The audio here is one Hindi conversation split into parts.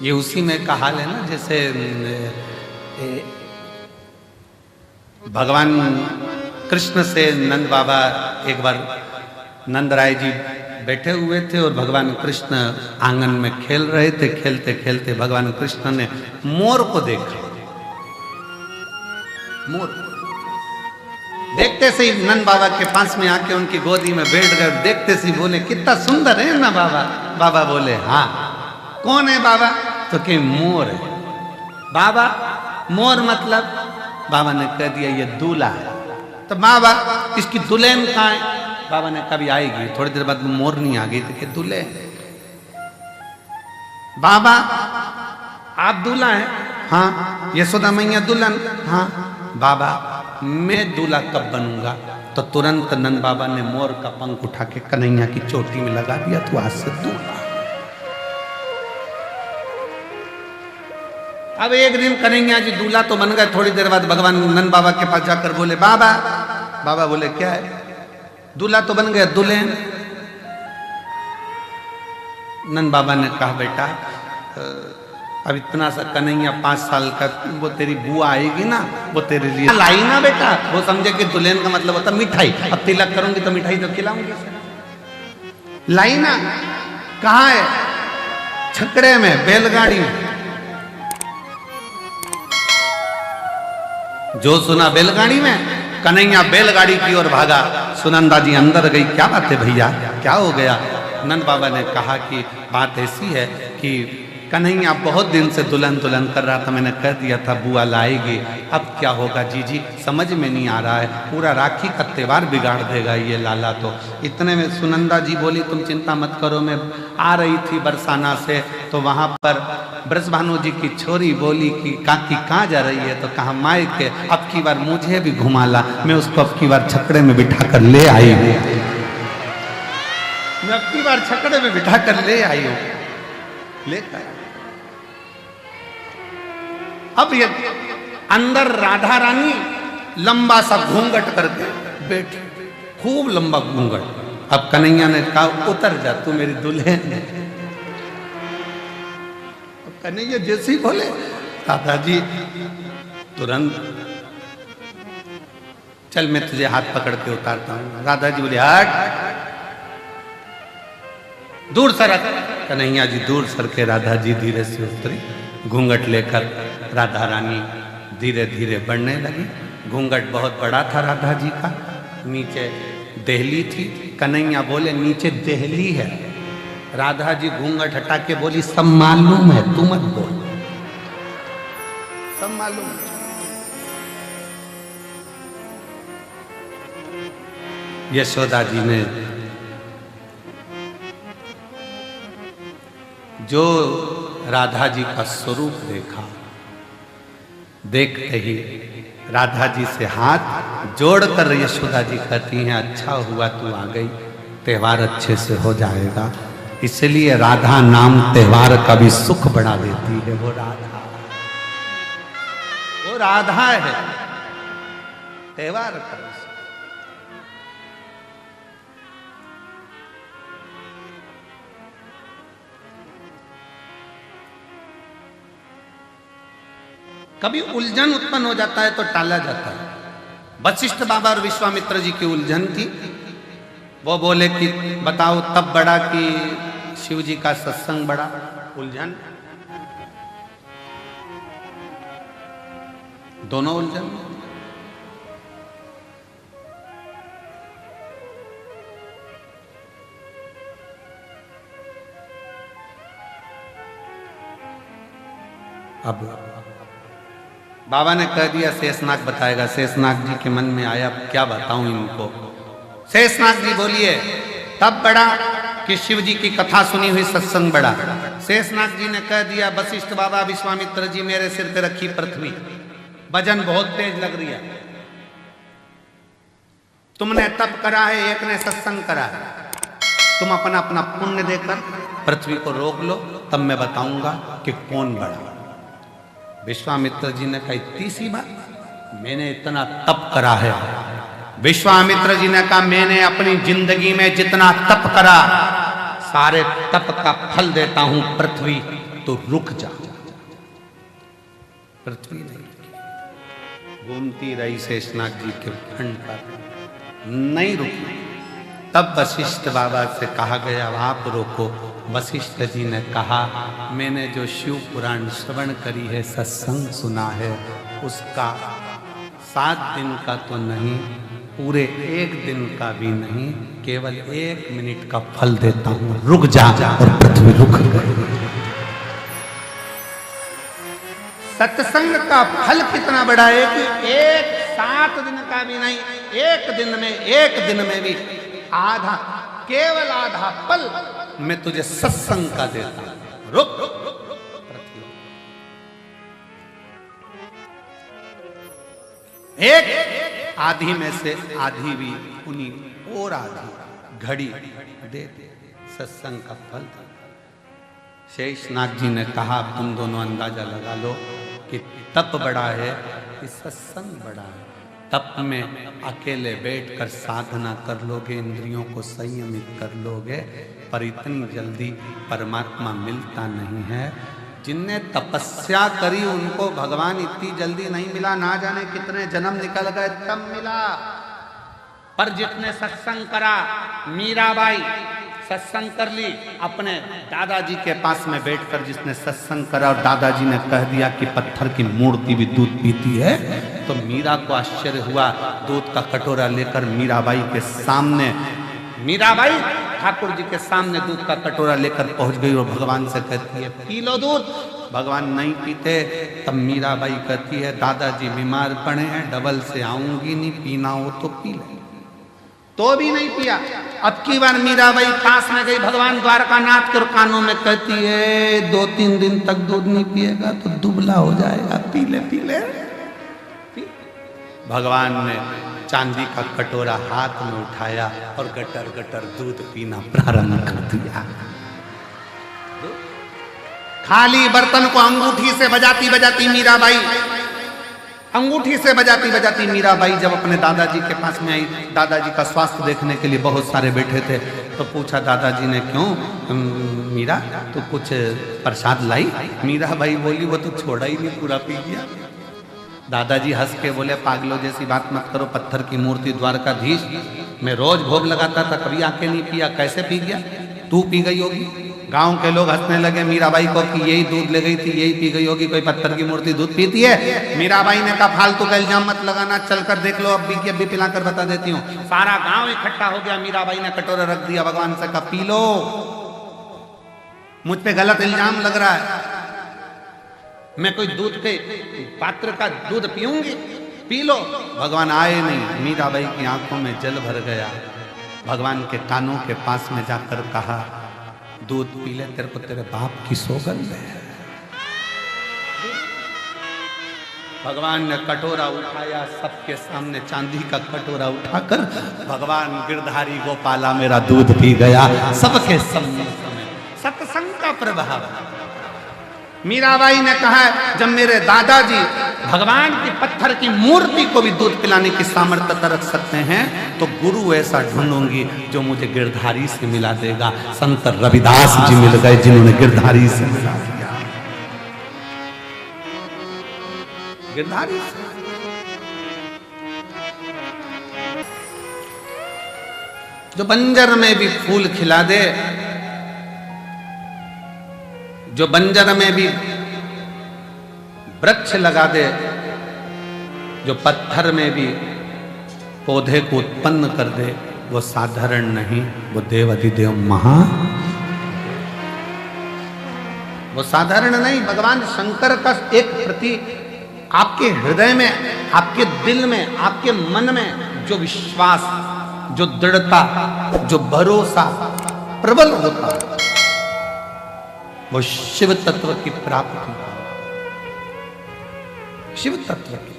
ये उसी में का हाल है ना, जैसे भगवान कृष्ण से नंद बाबा एक बार नंद राय जी बैठे हुए थे और भगवान कृष्ण आंगन में खेल रहे थे। खेलते खेलते भगवान कृष्ण ने मोर को देखा। मोर देखते से ही नंद बाबा के पास में आके उनकी गोदी में बैठ गए। देखते से ही बोले कितना सुंदर है ना बाबा। बाबा बोले हाँ। कौन है बाबा? तो कि मोर है। बाबा मोर मतलब? बाबा ने कह दिया ये दूल्हा है। तो बाबा इसकी दुल्हन कहाँ है? बाबा ने कभी आएगी। थोड़ी देर बाद मोर नहीं आ गई तो कि दूल्हे। बाबा आप दूल्हा हैं? हाँ। यशोदा मैया दुल्हन? हाँ। बाबा मैं दूल्हा कब बनूंगा? तो तुरंत नंद बाबा ने मोर का पंख उठा के कन्हैया की चोटी में लगा दिया। तो आज से दूल्हा। अब एक दिन कन्हैया जी दूल्हा तो बन गए। थोड़ी देर बाद भगवान नंद बाबा के पास जाकर बोले बाबा। बाबा बोले क्या है? दूल्हा तो बन गया, दुल्हन? नंद बाबा ने कहा बेटा अब इतना सा कन्हैया 5 साल का, वो तेरी बुआ आएगी ना, वो तेरे लिए लाई ना बेटा। वो समझे कि दुल्हन का मतलब होता मिठाई। अब तिलक करूंगी तो मिठाई तो खिलाऊंगी। लाई ना कहाँ है? छकड़े में, बैलगाड़ी में। जो सुना बैलगाड़ी में। कन्हैया बैलगाड़ी की ओर भागा। सुनंदा जी अंदर गई। क्या बात है भैया, क्या हो गया? नंद बाबा ने कहा कि बात ऐसी है कि कन्हैया बहुत दिन से दुल्हन दुल्हन कर रहा था। मैंने कह दिया था बुआ लाएगी। अब क्या होगा जीजी समझ में नहीं आ रहा है। पूरा राखी का त्योहार बिगाड़ देगा ये लाला तो। इतने में सुनंदा जी बोली तुम चिंता मत करो। मैं आ रही थी बरसाना से तो वहाँ पर ब्रजभानु जी की छोरी बोली कि काकी कहाँ जा रही है? तो कहा माई के अब की बार मुझे भी घुमा ला। मैं उसको अब की बार छकड़े में बिठा कर ले आई हूँ। मैं अब की बार छकड़े में बिठा कर ले आई हूँ। लेकर अब ये अंदर राधा रानी लंबा सा घूंघट करके बैठी। खूब लंबा घूंघट। अब कन्हैया ने कहा उतर जा तू मेरी दुल्हन है। कन्हैया जैसे ही बोले राधा जी तुरंत चल मैं तुझे हाथ पकड़ के उतारता हूं। राधा जी बोले हट, दूर सरक। कन्हैया जी दूर सर के राधा जी धीरे से उतरी। घूंघट लेकर राधा रानी धीरे धीरे बढ़ने लगी। घूंघट बहुत बड़ा था राधा जी का। नीचे देहली थी। कन्हैया बोले नीचे देहली है। राधा जी घूंघट हटा के बोली सब मालूम है, तू मत बोल। सब मालूम है। यशोदा जी ने जो राधा जी का स्वरूप देखा, देखते ही राधा जी से हाथ जोड़कर यशोदा जी कहती हैं अच्छा हुआ तू आ गई, त्योहार अच्छे से हो जाएगा। इसलिए राधा नाम त्योहार का भी सुख बढ़ा देती है। वो राधा है त्योहार का। कभी उलझन उत्पन्न हो जाता है तो टाला जाता है। वशिष्ठ बाबा और विश्वामित्र जी की उलझन थी। वो बोले कि बताओ तब बड़ा कि शिव जी का सत्संग बड़ा। उलझन, दोनों उलझन। अब बाबा ने कह दिया शेषनाग बताएगा। शेषनाग जी के मन में आया क्या बताऊं इनको। शेषनाग जी बोलिए तब बड़ा कि शिव जी की कथा सुनी हुई सत्संग बड़ा। शेषनाग जी ने कह दिया वशिष्ठ बाबा विश्वामित्र जी मेरे सिर पे रखी पृथ्वी, वजन बहुत तेज लग रही है। तुमने तप करा है, एक ने सत्संग करा है। तुम अपना अपना पुण्य देकर पृथ्वी को रोक लो, तब मैं बताऊंगा कि कौन बड़ा। विश्वामित्र जी ने कहा इतनी सी बात, मैंने इतना तप करा है। विश्वामित्र जी ने कहा मैंने अपनी जिंदगी में जितना तप करा सारे तप का फल देता हूं पृथ्वी, तो रुक जा। पृथ्वी नहीं रुकी, घूमती रही शेषनाग जी के खंड पर, नहीं रुकी। तब वशिष्ठ बाबा से कहा गया आप रोको। वशिष्ठ जी ने कहा मैंने जो शिव पुराण श्रवण करी है, सत्संग सुना है, उसका 7 दिन का तो नहीं, पूरे 1 दिन का भी नहीं, केवल 1 मिनट का फल देता हूं, रुक जा। और पृथ्वी रुक गई। सत्संग का फल कितना बड़ा है कि 7 दिन का भी नहीं, 1 दिन में भी आधा, केवल आधा पल मैं तुझे सत्संग का देता हूं, रुक। एक आधी में से आधी भी उन्हीं और आधी घड़ी दे सत्संग का फल। शेषनाग जी ने कहा तुम दोनों अंदाजा लगा लो कि तप बड़ा है कि सत्संग बड़ा है। तप में अकेले बैठकर साधना कर लोगे, इंद्रियों को संयमित कर लोगे, पर इतनी जल्दी परमात्मा मिलता नहीं है। जिनने तपस्या करी उनको भगवान इतनी जल्दी नहीं मिला, ना जाने कितने जन्म निकल गए तब मिला। पर जितने सत्संग करा, मीराबाई सत्संग कर ली, अपने दादाजी के पास में बैठकर जिसने सत्संग करा और दादाजी ने कह दिया कि पत्थर की मूर्ति भी दूध पीती है, तो मीरा को आश्चर्य हुआ। दूध का कटोरा लेकर मीराबाई के सामने, मीराबाई ठाकुर जी के सामने दूध का कटोरा लेकर पहुंच गई और भगवान से कहती है पी लो दूध। भगवान नहीं पीते। तब मीराबाई कहती है दादाजी बीमार पड़े हैं, डबल से आऊंगी नहीं, पीना हो तो पी ले। तो भी नहीं पिया। अब की बार मीराबाई पास में गई भगवान द्वारकानाथ के कानों में कहती है 2-3 दिन तक दूध नहीं पिएगा तो दुबला हो जाएगा, पी ले पी ले। भगवान ने चांदी का कटोरा हाथ में उठाया और गटर गटर दूध पीना प्रारंभ कर दिया। खाली बर्तन को अंगूठी से बजाती बजाती मीराबाई, अंगूठी से बजाती बजाती मीराबाई जब अपने दादाजी के पास में आई, दादाजी का स्वास्थ्य देखने के लिए बहुत सारे बैठे थे, तो पूछा दादाजी ने क्यों मीरा तो कुछ प्रसाद लाई? मीराबाई बोली वो तो छोड़ा ही नहीं, पूरा पी गया। दादाजी हंस के बोले पागलों जैसी बात मत करो, पत्थर की मूर्ति द्वारकाधीश, मैं रोज भोग लगाता था, कभी आके नहीं पिया, कैसे पी गया? तू पी गई होगी। गांव के लोग हंसने लगे मीराबाई को कि यही दूध ले गई थी, यही पी गई होगी, कोई पत्थर की मूर्ति दूध पीती है? मीराबाई ने कहा फालतू का इल्जाम मत लगाना, चलकर देख लो, अब भी पिलाकर बता देती हूँ। सारा गांव इकट्ठा हो गया, मीराबाई ने कटोरा रख दिया, भगवान से कहा पी लो, मुझ पे गलत इल्जाम लग रहा है, मैं कोई दूध के पात्र का दूध पीऊंगी, पी लो। भगवान आए नहीं, मीराबाई की आंखों में जल भर गया। भगवान के कानों के पास में जाकर कहा दूध पी ले, तेरे को तेरे बाप की सौगंध है। भगवान ने कटोरा उठाया, सबके सामने चांदी का कटोरा उठाकर भगवान गिरधारी गोपाला मेरा दूध पी गया, सबके सामने। सत्संग का प्रभाव। मीराबाई ने कहा जब मेरे दादाजी भगवान की पत्थर की मूर्ति को भी दूध पिलाने की सामर्थ्यता रख सकते हैं, तो गुरु ऐसा ढूंढूंगी जो मुझे गिरधारी से मिला देगा। संत रविदास जी मिल गए जिन्होंने गिरधारी से मिला दिया। गिरधारी से जो बंजर में भी फूल खिला दे, जो बंजर में भी वृक्ष लगा दे, जो पत्थर में भी पौधे को उत्पन्न कर दे, वो साधारण नहीं, वो देवाधिदेव महा, वो साधारण नहीं। भगवान शंकर का एक प्रति आपके हृदय में, आपके दिल में, आपके मन में जो विश्वास, जो दृढ़ता, जो भरोसा प्रबल होता है, वो शिव तत्व की प्राप्ति, शिव तत्व की।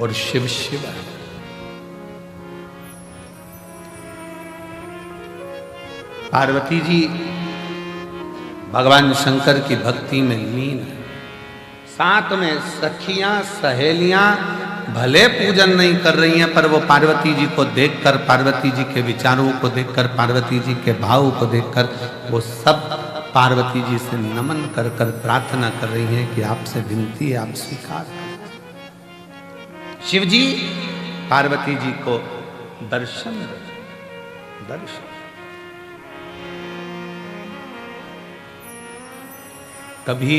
और शिव शिव है। पार्वती जी भगवान शंकर की भक्ति में लीन है। साथ में सखियां, सहेलियां, भले पूजन नहीं कर रही हैं, पर वो पार्वती जी को देखकर, पार्वती जी के विचारों को देखकर, पार्वती जी के भाव को देखकर वो सब पार्वती जी से नमन कर कर प्रार्थना कर रही हैं कि आपसे विनती है, आप स्वीकार करें। शिव जी पार्वती जी को दर्शन दर्शन। कभी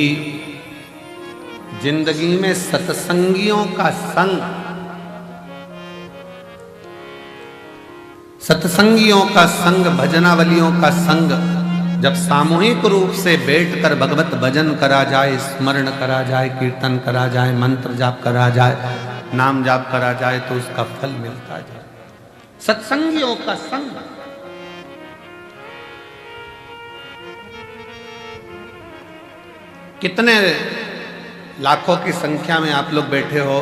जिंदगी में सत्संगियों का संग, सत्संगियों का संग, भजनावलियों का संग जब सामूहिक रूप से बैठकर भगवत भजन करा जाए, स्मरण करा जाए, कीर्तन करा जाए, मंत्र जाप करा जाए, नाम जाप करा जाए, तो उसका फल मिलता जाए। सत्संगियों का संग। कितने लाखों की संख्या में आप लोग बैठे हो,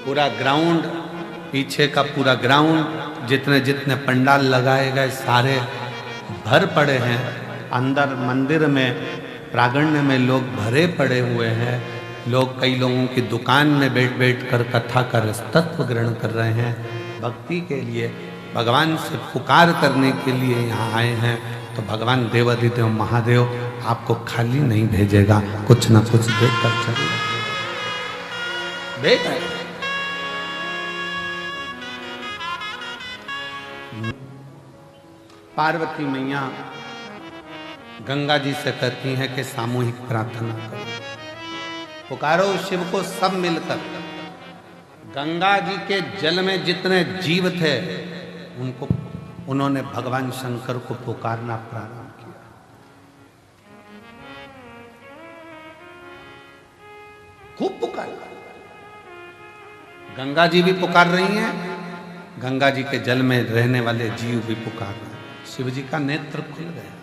पूरा ग्राउंड, पीछे का पूरा ग्राउंड, जितने जितने पंडाल लगाए गए सारे भर पड़े हैं। अंदर मंदिर में, प्रांगण में लोग भरे पड़े हुए हैं। लोग, कई लोगों की दुकान में बैठ बैठ कर कथा का रसतत्व ग्रहण कर रहे हैं। भक्ति के लिए, भगवान से पुकार करने के लिए यहाँ आए हैं। तो भगवान देवाधिदेव महादेव आपको खाली नहीं भेजेगा, कुछ ना कुछ देकर चलेगा। देख पार्वती मैया गंगा जी से कहती हैं कि सामूहिक प्रार्थना करो, पुकारो शिव को सब मिलकर। गंगा जी के जल में जितने जीव थे उनको, उन्होंने भगवान शंकर को पुकारना प्रारंभ किया। खूब पुकार, गंगा जी भी पुकार रही हैं, गंगा जी के जल में रहने वाले जीव भी पुकार रहे हैं। शिव जी का नेत्र खुल गया,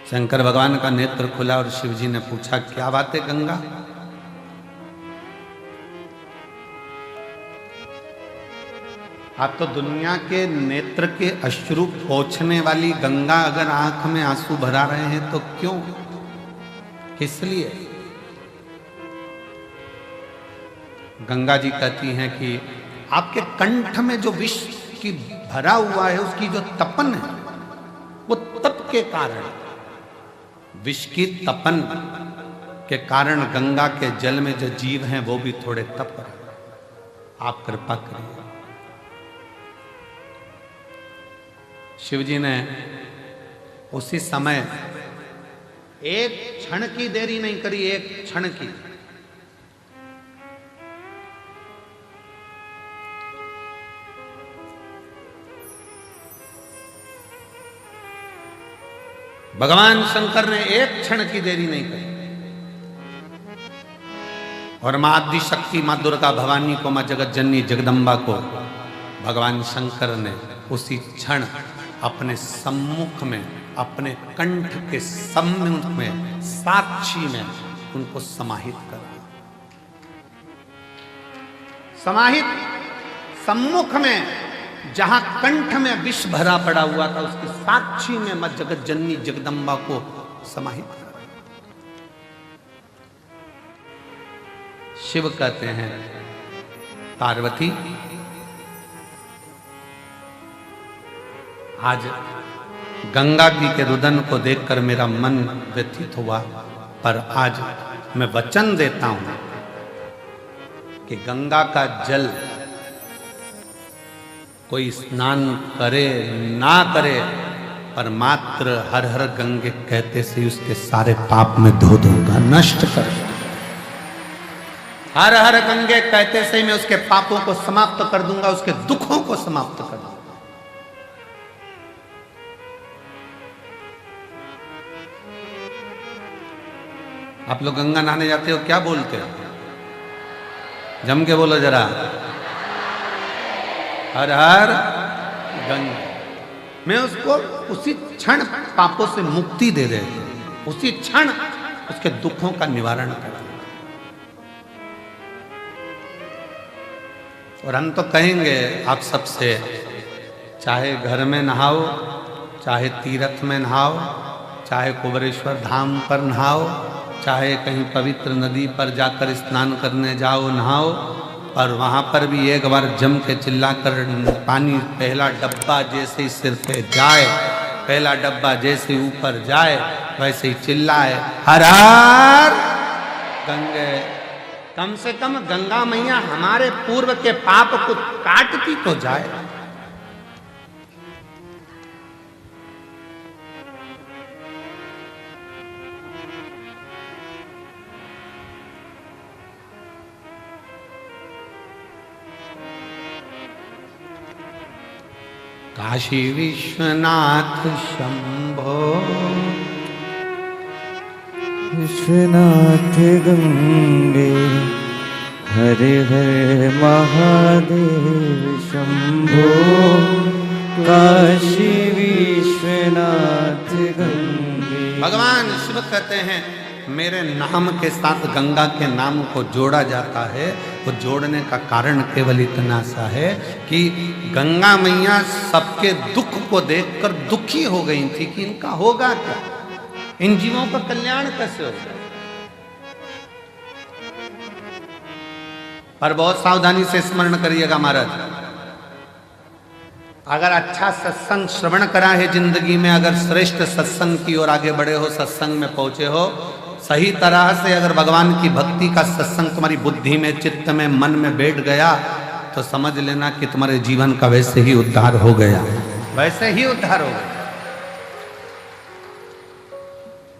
शंकर भगवान का नेत्र खुला और शिव जी ने पूछा, क्या बात है गंगा? आप तो दुनिया के नेत्र के अश्रु पोंछने वाली गंगा अगर आंख में आंसू भरा रहे हैं तो क्यों, किस लिए? गंगा जी कहती हैं कि आपके कंठ में जो विष की भरा हुआ है, उसकी जो तपन है, वो तप के कारण, विष की तपन के कारण गंगा के जल में जो जीव हैं वो भी थोड़े तप रहे। आप कृपा करिए। शिव जी ने उसी समय एक क्षण की देरी नहीं करी, एक क्षण की। भगवान शंकर ने एक क्षण की देरी नहीं करी और मां आदि शक्ति, मां दुर्गा भवानी को, मां जगत जननी जगदम्बा को भगवान शंकर ने उसी क्षण अपने सम्मुख में, अपने कंठ के सम्मुख में, साक्षी में उनको समाहित कर दिया। समाहित सम्मुख में, जहां कंठ में विष भरा पड़ा हुआ था, उसकी साक्षी में मां जगत जननी जगदम्बा को समाहित कर दिया। शिव कहते हैं, पार्वती आज गंगा जी के रुदन को देखकर मेरा मन व्यथित हुआ, पर आज मैं वचन देता हूं कि गंगा का जल कोई स्नान करे ना करे, पर मात्र हर हर गंगे कहते से उसके सारे पाप में धो दूंगा, नष्ट कर दूंगा। हर हर गंगे कहते से मैं उसके पापों को समाप्त कर दूंगा, उसके दुखों को समाप्त कर दूंगा। आप लोग गंगा नहाने जाते हो, क्या बोलते हो? जम के बोलो जरा, हर हर गंगा। मैं उसको उसी क्षण पापों से मुक्ति दे रहे थे, उसी क्षण उसके दुखों का निवारण कर। और हम तो कहेंगे आप सबसे, चाहे घर में नहाओ, चाहे तीर्थ में नहाओ, चाहे कुबेरेश्वर धाम पर नहाओ, चाहे कहीं पवित्र नदी पर जाकर स्नान करने जाओ, नहाओ, और वहाँ पर भी एक बार जम के चिल्लाकर पानी पहला डब्बा जैसे ही सिर पे जाए, पहला डब्बा जैसे ऊपर जाए वैसे ही चिल्लाए हर हर गंगे। कम से कम गंगा मैया हमारे पूर्व के पाप को काटती तो जाए। काशी विश्वनाथ शंभो, विश्वनाथ गंगे, हरे हरे महादेव शंभो। काशी विश्वनाथ गंगे। भगवान शिव कहते हैं मेरे नाम के साथ गंगा के नाम को जोड़ा जाता है। वो जोड़ने का कारण केवल इतना सा है कि गंगा मैया सबके दुख को देखकर दुखी हो गई थी कि इनका होगा क्या, इन जीवों का कल्याण कैसे होगा। पर बहुत सावधानी से स्मरण करिएगा महाराज, अगर अच्छा सत्संग श्रवण करा है जिंदगी में, अगर श्रेष्ठ सत्संग की ओर आगे बढ़े हो, सत्संग में पहुंचे हो, सही तरह से अगर भगवान की भक्ति का सत्संग तुम्हारी बुद्धि में, चित्त में, मन में बैठ गया तो समझ लेना कि तुम्हारे जीवन का वैसे ही उद्धार हो गया, वैसे ही उद्धार हो गया।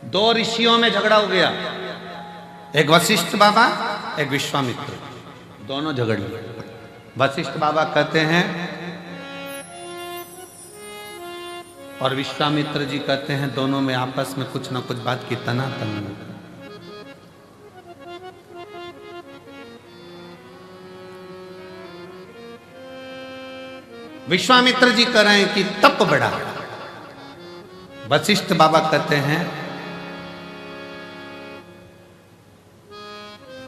दो ऋषियों में झगड़ा हो गया, एक वशिष्ठ बाबा, एक विश्वामित्र, दोनों झगड़ लिए। वशिष्ठ बाबा कहते हैं और विश्वामित्र जी कहते हैं, दोनों में आपस में कुछ ना कुछ बात की तनातनी हो गई। विश्वामित्र जी कह रहे हैं कि तप बढ़ा, वशिष्ठ बाबा कहते हैं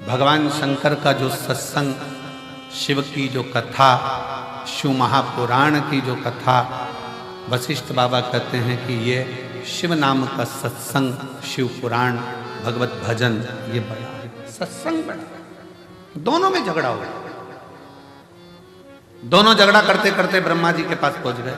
भगवान शंकर का जो सत्संग, शिव की जो कथा, शिव महापुराण की जो कथा, वशिष्ठ बाबा कहते हैं कि ये शिव नाम का सत्संग, शिव पुराण, भगवत भजन, ये बड़ा है, सत्संग बड़ा। दोनों में झगड़ा हो गया। दोनों झगड़ा करते करते ब्रह्मा जी के पास पहुंच गए।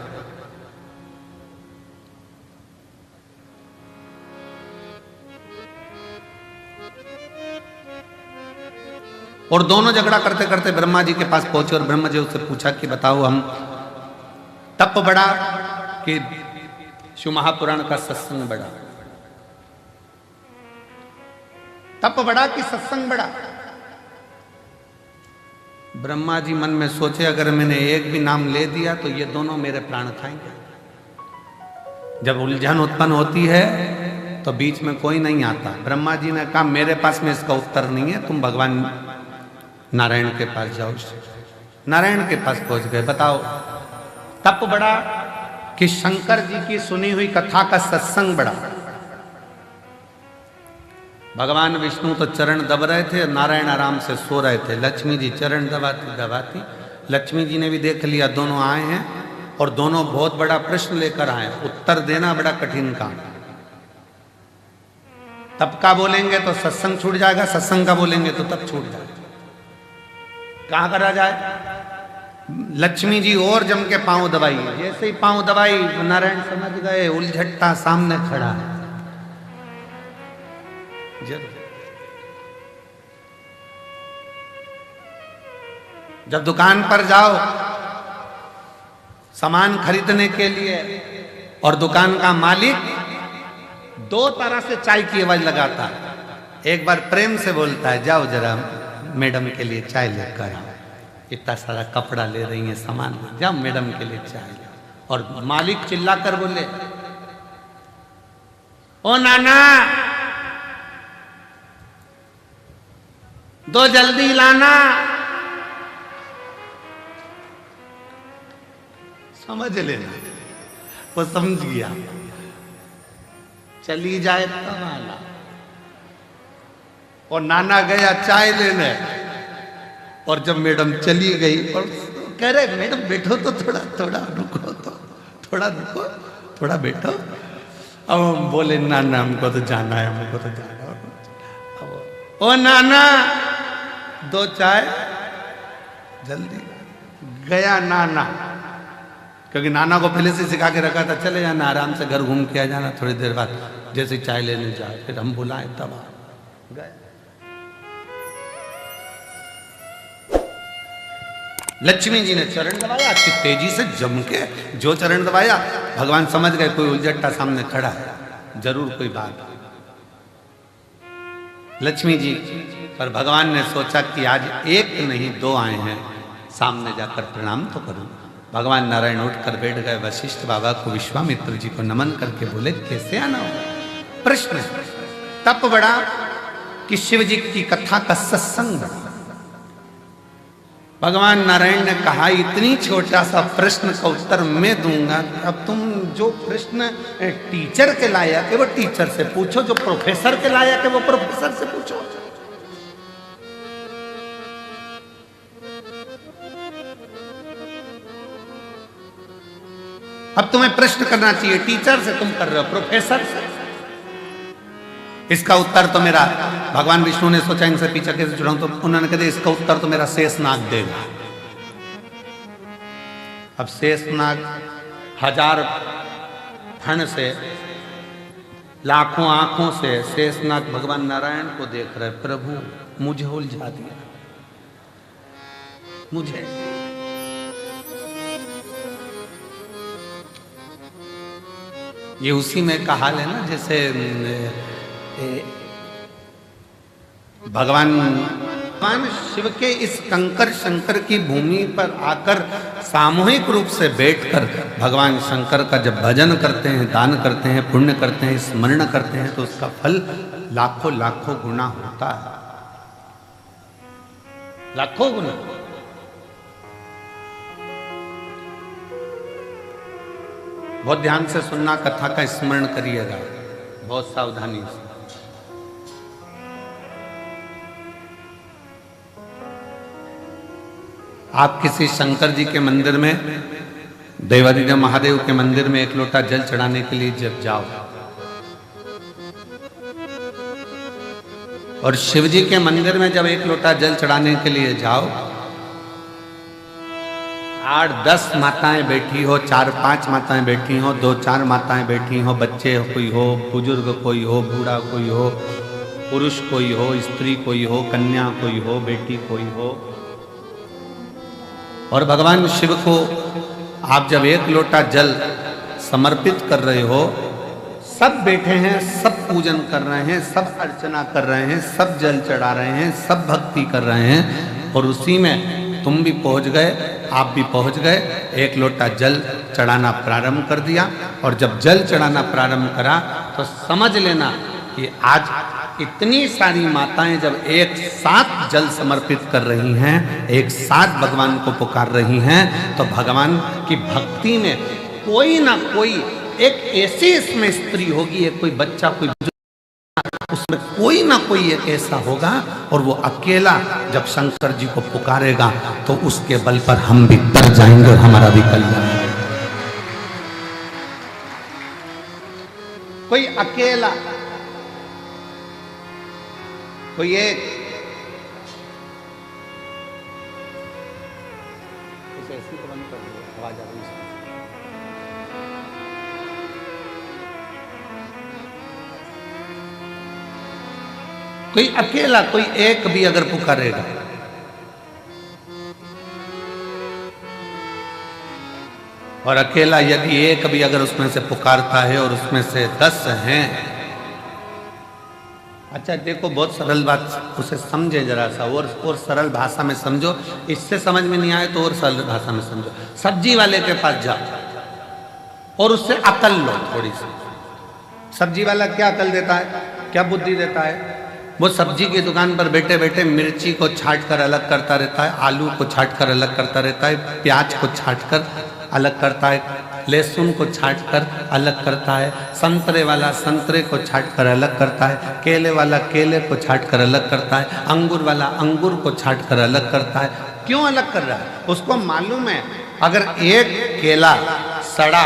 और दोनों झगड़ा करते करते ब्रह्मा जी के पास पहुंचे और ब्रह्मा जी उससे पूछा कि बताओ, हम तप बढ़ा कि शिव महापुराण का सत्संग बढ़ा, तप बढ़ा कि सत्संग बढ़ा। ब्रह्मा जी मन में सोचे अगर मैंने एक भी नाम ले दिया तो ये दोनों मेरे प्राण खाएंगे। जब उलझन उत्पन्न होती है तो बीच में कोई नहीं आता। ब्रह्मा जी ने कहा मेरे पास में इसका उत्तर नहीं है, तुम भगवान नारायण के पास जाओ। नारायण के पास पहुंच गए। बताओ तप बढ़ा कि शंकर जी की सुनी हुई कथा का सत्संग बढ़ा। भगवान विष्णु तो चरण दब रहे थे, नारायण आराम से सो रहे थे। लक्ष्मी जी चरण दबाती दबाती, लक्ष्मी जी ने भी देख लिया दोनों आए हैं और दोनों बहुत बड़ा प्रश्न लेकर आए, उत्तर देना बड़ा कठिन काम। तप का बोलेंगे तो सत्संग छूट जाएगा, सत्संग का बोलेंगे तो तप छूट जाएगा। कहाँ करा जाए? लक्ष्मी जी और जम के पांव दबाई। जैसे ही पांव दबाई नारायण समझ गए उलझट्टा सामने खड़ा है। जब दुकान पर जाओ सामान खरीदने के लिए और दुकान का मालिक दो तरह से चाय की आवाज लगाता है। एक बार प्रेम से बोलता है जाओ जरा मैडम के लिए चाय लेकर आओ, इतना सारा कपड़ा ले रही है सामान, जाओ मैडम के लिए चाय। और मालिक चिल्लाकर बोले ओ नाना दो जल्दी लाना। समझ लेना, वो समझ गया। चली जाए तब आना। और नाना गया चाय लेने और जब मैडम चली गई और कह रहे मैडम बैठो तो थोड़ा थोड़ा रुको, तो थोड़ा रुको, थोड़ा बैठो। अब हम बोले नाना हमको तो जाना है, हमको तो जाना है। ओ नाना 2 चाय जल्दी। गया नाना, क्योंकि नाना को पहले से सिखा के रखा था, चले जाना आराम से घर घूम के आ जाना, थोड़ी देर बाद जैसे चाय लेने जाए फिर हम बुलाएं तब गए। लक्ष्मी जी ने चरण दबाया, अच्छी तेजी से जम के जो चरण दबाया, भगवान समझ गए कोई उलझट्टा सामने खड़ा है, जरूर कोई बात। लक्ष्मी जी पर भगवान ने सोचा कि आज एक नहीं 2 आए हैं, सामने जाकर प्रणाम तो करूं। भगवान नारायण उठकर बैठ गए, वशिष्ठ बाबा को विश्वामित्र जी को नमन करके बोले कैसे आना होगा। प्रश्न तप बड़ा कि शिव जी की कथा का सत्संग बड़ा। भगवान नारायण ने कहा इतनी छोटा सा प्रश्न का उत्तर मैं दूंगा, अब तुम जो प्रश्न टीचर के लायक है वो टीचर से पूछो, जो प्रोफेसर के लायक है वो प्रोफेसर से पूछो। अब तुम्हें प्रश्न करना चाहिए टीचर से, तुम कर रहे हो प्रोफेसर से। इसका उत्तर तो मेरा, भगवान विष्णु ने सोचा इनसे पीछे कैसे छुड़ाऊं, तो उन्होंने कहा इसका उत्तर तो मेरा शेषनाग देगा। अब शेषनाग 1000 फण से, लाखों आंखों से शेषनाग भगवान नारायण को देख रहे, प्रभु मुझे उलझा दिया, मुझे। ये उसी में का हाल है ना, जैसे भगवान शिव के इस कंकर शंकर की भूमि पर आकर सामूहिक रूप से बैठकर भगवान शंकर का जब भजन करते हैं, दान करते हैं, पुण्य करते हैं, स्मरण करते हैं, तो उसका फल लाखों लाखों गुना होता है, लाखों गुना। बहुत ध्यान से सुनना, कथा का स्मरण करिएगा बहुत सावधानी से। आप किसी शंकर जी के मंदिर में, देवादिदेव महादेव के मंदिर में एक लोटा जल चढ़ाने के लिए जब जाओ, और शिव जी के मंदिर में जब एक लोटा जल चढ़ाने के लिए जाओ, 8-10 माताएं बैठी हो, 4-5 माताएं बैठी हो, 2-4 माताएं बैठी हो, बच्चे कोई हो, बुजुर्ग कोई हो, बूढ़ा कोई हो, पुरुष कोई हो, स्त्री कोई हो, कन्या कोई हो, बेटी कोई हो, और भगवान शिव को आप जब एक लोटा जल समर्पित कर रहे हो, सब बैठे हैं, सब पूजन कर रहे हैं, सब अर्चना कर रहे हैं, सब जल चढ़ा रहे हैं, सब भक्ति कर रहे हैं, और उसी में तुम भी पहुंच गए, आप भी पहुंच गए, एक लोटा जल चढ़ाना प्रारंभ कर दिया। और जब जल चढ़ाना प्रारंभ करा तो समझ लेना कि आज इतनी सारी माताएं जब एक साथ जल समर्पित कर रही हैं, एक साथ भगवान को पुकार रही हैं, तो भगवान की भक्ति में कोई ना कोई एक ऐसी इसमें स्त्री होगी, एक कोई बच्चा, कोई उसमें कोई ना कोई एक ऐसा होगा, और वो अकेला जब शंकर जी को पुकारेगा तो उसके बल पर हम भी तर जाएंगे और हमारा भी कल्याण होगा। कोई अकेला, कोई एक, ऐसी तो बंद कर दो, आवाज आ रही है। कोई अकेला, कोई एक भी अगर पुकारेगा, और अकेला यदि एक भी अगर उसमें से पुकारता है और उसमें से 10 हैं, अच्छा देखो बहुत सरल बात, उसे समझे जरा सा, और सरल भाषा में समझो, इससे समझ में नहीं आए तो और सरल भाषा में समझो। सब्जी वाले के पास जाओ और उससे अकल लो थोड़ी सी। सब्जी वाला क्या अकल देता है, क्या बुद्धि देता है? वो सब्जी की दुकान पर बैठे बैठे मिर्ची को छाट कर अलग करता रहता है, आलू को छाट कर अलग करता रहता है, प्याज को छाट कर अलग करता है, लहसुन को छाट कर अलग करता है, संतरे वाला संतरे को छाट कर अलग करता है, केले वाला केले को छाट कर अलग करता है, अंगूर वाला अंगूर को छाट कर अलग करता है। क्यों अलग कर रहा है? उसको मालूम है अगर एक केला सड़ा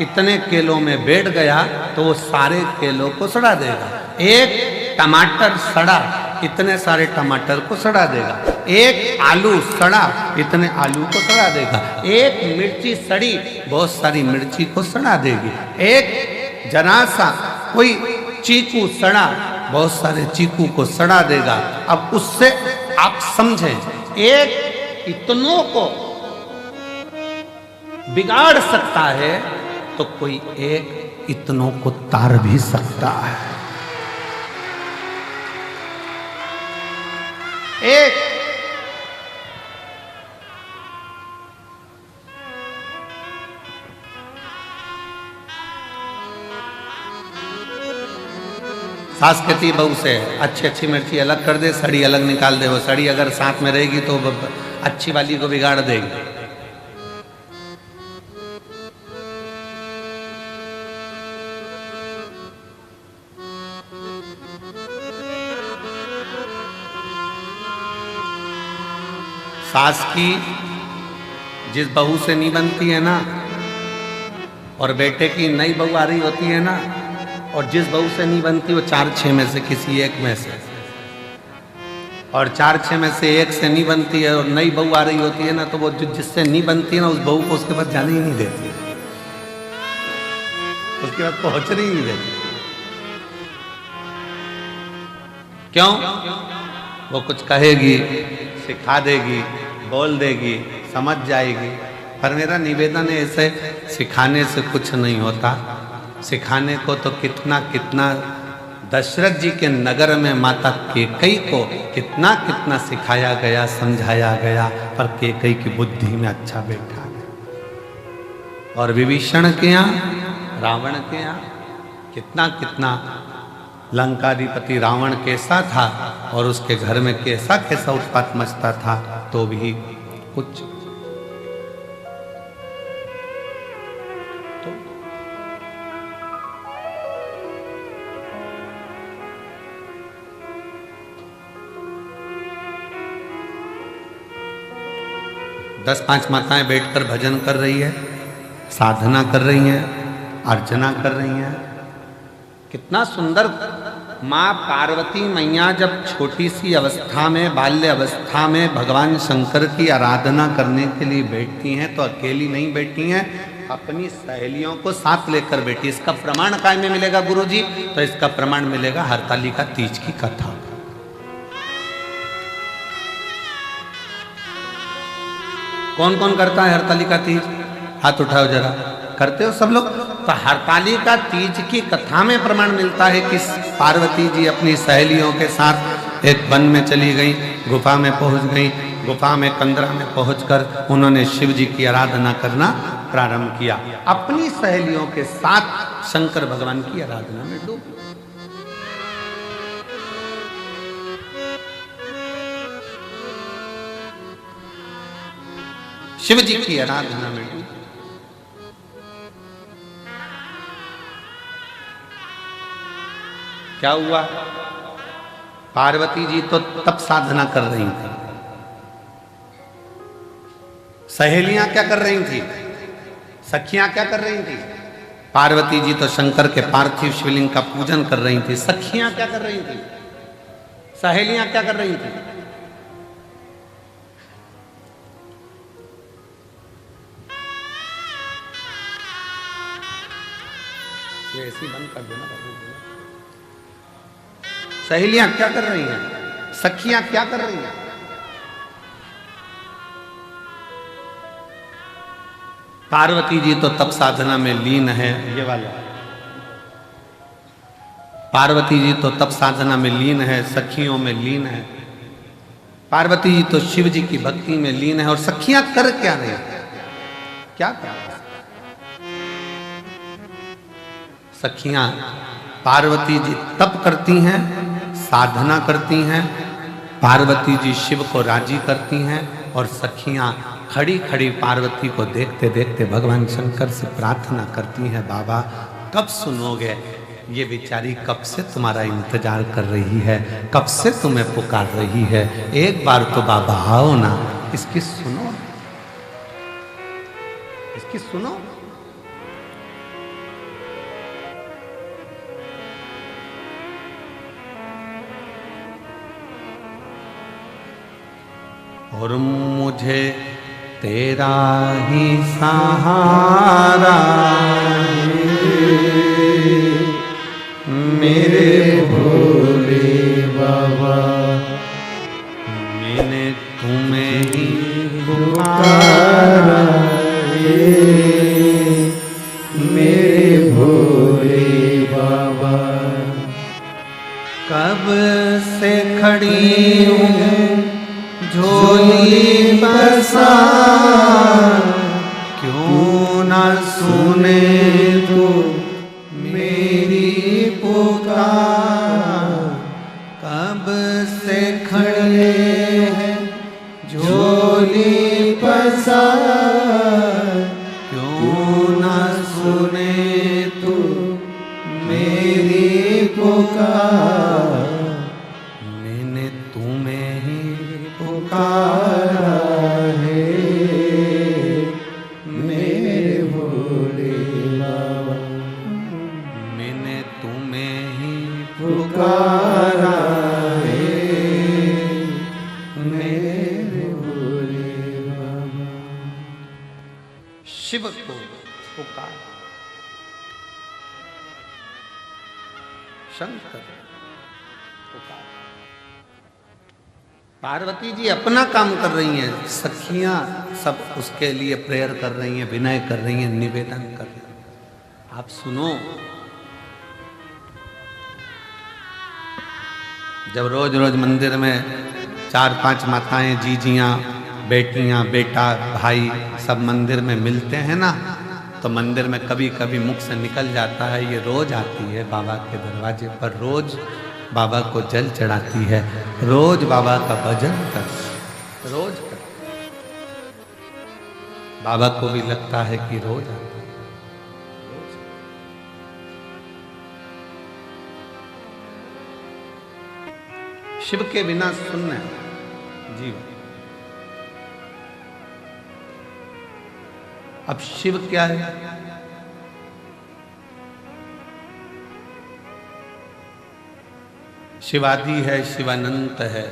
इतने केलों में बैठ गया तो वो सारे केलों को सड़ा देगा। एक टमाटर सड़ा इतने सारे टमाटर को सड़ा देगा, एक आलू सड़ा इतने आलू को सड़ा देगा, एक मिर्ची सड़ी बहुत सारी मिर्ची को सड़ा देगी, एक जरा सा कोई चीकू सड़ा बहुत सारे चीकू को सड़ा देगा। अब उससे आप समझें, एक इतनों को बिगाड़ सकता है तो कोई एक इतनों को तार भी सकता है। एक सास कहती बहू से अच्छी अच्छी मिर्ची अलग कर दे, सड़ी अलग निकाल दे। वो सड़ी अगर साथ में रहेगी तो अच्छी वाली को बिगाड़ देगी। सास की जिस बहू से नहीं बनती है ना, और बेटे की नई बहू आ रही होती है ना, और जिस बहू से नहीं बनती वो 4-6 में से किसी एक में से, और 4-6 में से एक से नहीं बनती है और नई बहू आ रही होती है ना, तो वो जिससे नहीं बनती है ना उस बहू को उसके पास जाने ही नहीं देती, उसके पास पहुंचने ही नहीं देती। क्यों? वो कुछ कहेगी, सिखा देगी, बोल देगी, समझ जाएगी। पर मेरा निवेदन है, ऐसे सिखाने से कुछ नहीं होता। सिखाने को तो कितना कितना दशरथ जी के नगर में माता कैकेयी को कितना कितना सिखाया गया, समझाया गया, पर कैकेयी की बुद्धि में अच्छा बैठा गया। और विभीषण के यहाँ, रावण के यहाँ कितना कितना लंकाधिपति रावण कैसा था और उसके घर में कैसा कैसा उत्पात मचता था, तो भी कुछ तो दस 5 माताएं बैठकर भजन कर रही है, साधना कर रही हैं, अर्चना कर रही हैं। कितना सुंदर। माँ पार्वती मैया जब छोटी सी अवस्था में, बाल्य अवस्था में भगवान शंकर की आराधना करने के लिए बैठती हैं तो अकेली नहीं बैठी हैं, अपनी सहेलियों को साथ लेकर बैठी। इसका प्रमाण काय में मिलेगा गुरुजी? तो इसका प्रमाण मिलेगा हरतालिका तीज की कथा। कौन कौन करता है हरतालिका तीज? हाथ उठाओ जरा। करते हो सब लोग? तो हरतालिका तीज की कथा में प्रमाण मिलता है कि पार्वती जी अपनी सहेलियों के साथ एक वन में चली गई, गुफा में पहुंच गई। गुफा में कंदरा में पहुंचकर उन्होंने शिव जी की आराधना करना प्रारंभ किया। अपनी सहेलियों के साथ शंकर भगवान की आराधना में डूब। शिव जी की आराधना में डूब। क्या हुआ? पार्वती जी तो तब साधना कर रही थी, सहेलियां क्या कर रही थी? सखियां क्या कर रही थी? पार्वती जी तो शंकर के पार्थिव शिवलिंग का पूजन कर रही थी। सखियां क्या कर रही थी? सहेलियां क्या कर रही थी? ऐसी बंद कर देना। सहेलियां क्या कर रही हैं? सखियां क्या कर रही हैं? पार्वती जी तो तप साधना में लीन है। ये वाला पार्वती जी तो तप साधना में लीन है, सखियों में लीन है। पार्वती जी तो शिव जी की भक्ति में लीन है। और सखियां कर क्या रही? क्या कर? सखियां पार्वती जी तप करती हैं, साधना करती हैं, पार्वती जी शिव को राजी करती हैं, और सखियां खड़ी खड़ी पार्वती को देखते देखते भगवान शंकर से प्रार्थना करती हैं, बाबा कब सुनोगे? ये बेचारी कब से तुम्हारा इंतजार कर रही है, कब से तुम्हें पुकार रही है। एक बार तो बाबा आओ ना, इसकी सुनो, इसकी सुनो। और मुझे तेरा ही सहारा मेरे भोले बाबा। मैंने तुम्हें ही पुकारा मेरे भोले बाबा। कब से खड़ी हूँ झोली बसा, क्यों ना सुने तू मेरी पुकार। कब से खड़े हैं झोली बसा, क्यों ना सुने तू मेरी पुकार। मैंने तुम्हें ही पुकारा है मेरे भोले बाबा। मैंने तुम्हें ही पुकारा है मेरे भोले बाबा। शिव को पुकार, शंकर पुकार। पार्वती जी अपना काम कर रही हैं, सखियां सब उसके लिए प्रेयर कर रही हैं, विनय कर रही हैं, निवेदन कर रही हैं। आप सुनो, जब रोज रोज मंदिर में 4-5 माताएं, जीजियां, बेटियां, बेटा, भाई सब मंदिर में मिलते हैं ना, तो मंदिर में कभी कभी मुख से निकल जाता है, ये रोज आती है बाबा के दरवाजे पर, रोज बाबा को जल चढ़ाती है, रोज बाबा का भजन कर, रोज कर। बाबा को भी लगता है कि रोज आता है। शिव के बिना शून्य है जीवन। अब शिव क्या है? शिवादि है, शिवानंत है।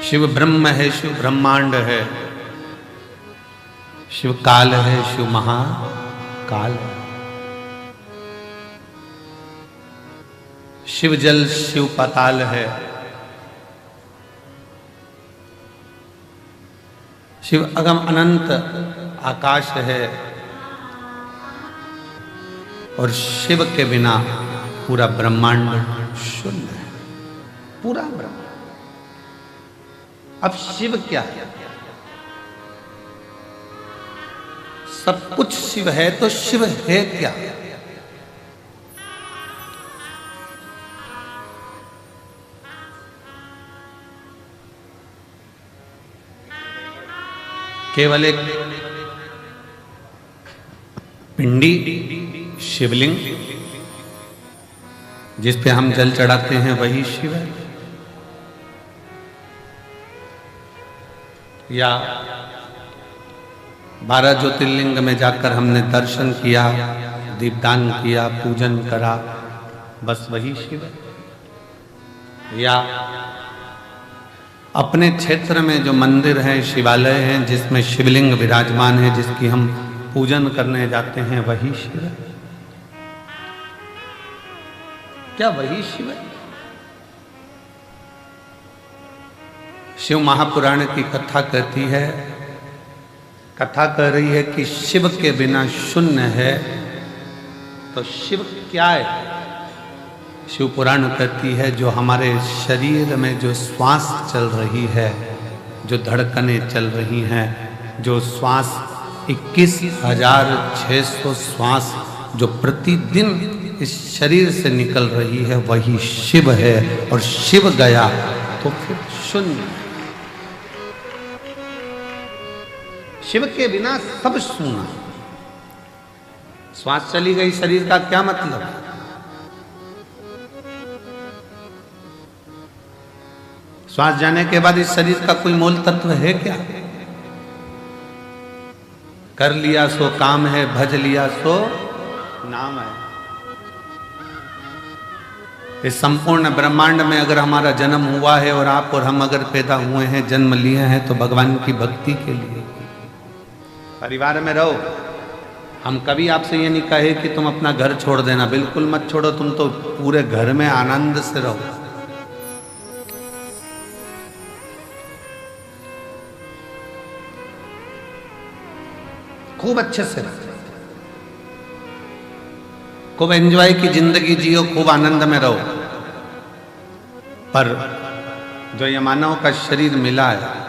शिव ब्रह्म है, शिव ब्रह्मांड है, शिव काल है, शिव महाकाल है। शिव जल, शिव पाताल है, शिव अगम अनंत आकाश है, और शिव के बिना पूरा ब्रह्मांड शून्य है, पूरा ब्रह्मांड। अब शिव क्या है? सब कुछ शिव है, तो शिव है क्या? केवल एक पिंडी शिवलिंग जिस पे हम जल चढ़ाते हैं वही शिव है, या 12 ज्योतिर्लिंग में जाकर हमने दर्शन किया, दीपदान किया, पूजन करा, बस वही शिव है, या अपने क्षेत्र में जो मंदिर हैं, शिवालय हैं, जिसमें शिवलिंग विराजमान है, जिसकी हम पूजन करने जाते हैं, वही शिव है। क्या वही शिव है? शिव महापुराण की कथा कहती है, कथा कह रही है कि शिव के बिना शून्य है, तो शिव क्या है? शिव पुराण कहती है जो हमारे शरीर में जो श्वास चल रही है, जो धड़कनें चल रही हैं, जो श्वास 21,600 श्वास जो प्रतिदिन इस शरीर से निकल रही है, वही शिव है। और शिव गया तो फिर शून्य। शिव के बिना सब शून्य। श्वास चली गई शरीर का क्या मतलब? श्वास जाने के बाद इस शरीर का कोई मूल तत्व है क्या? कर लिया सो काम है, भज लिया सो नाम है। इस संपूर्ण ब्रह्मांड में अगर हमारा जन्म हुआ है और आप और हम अगर पैदा हुए हैं, जन्म लिए हैं, तो भगवान की भक्ति के लिए। परिवार में रहो। हम कभी आपसे ये नहीं कहे कि तुम अपना घर छोड़ देना, बिल्कुल मत छोड़ो, तुम तो पूरे घर में आनंद से रहो। खूब अच्छे से रहो, खूब एंजॉय की जिंदगी जियो, खूब आनंद में रहो। पर जो ये मानव का शरीर मिला है,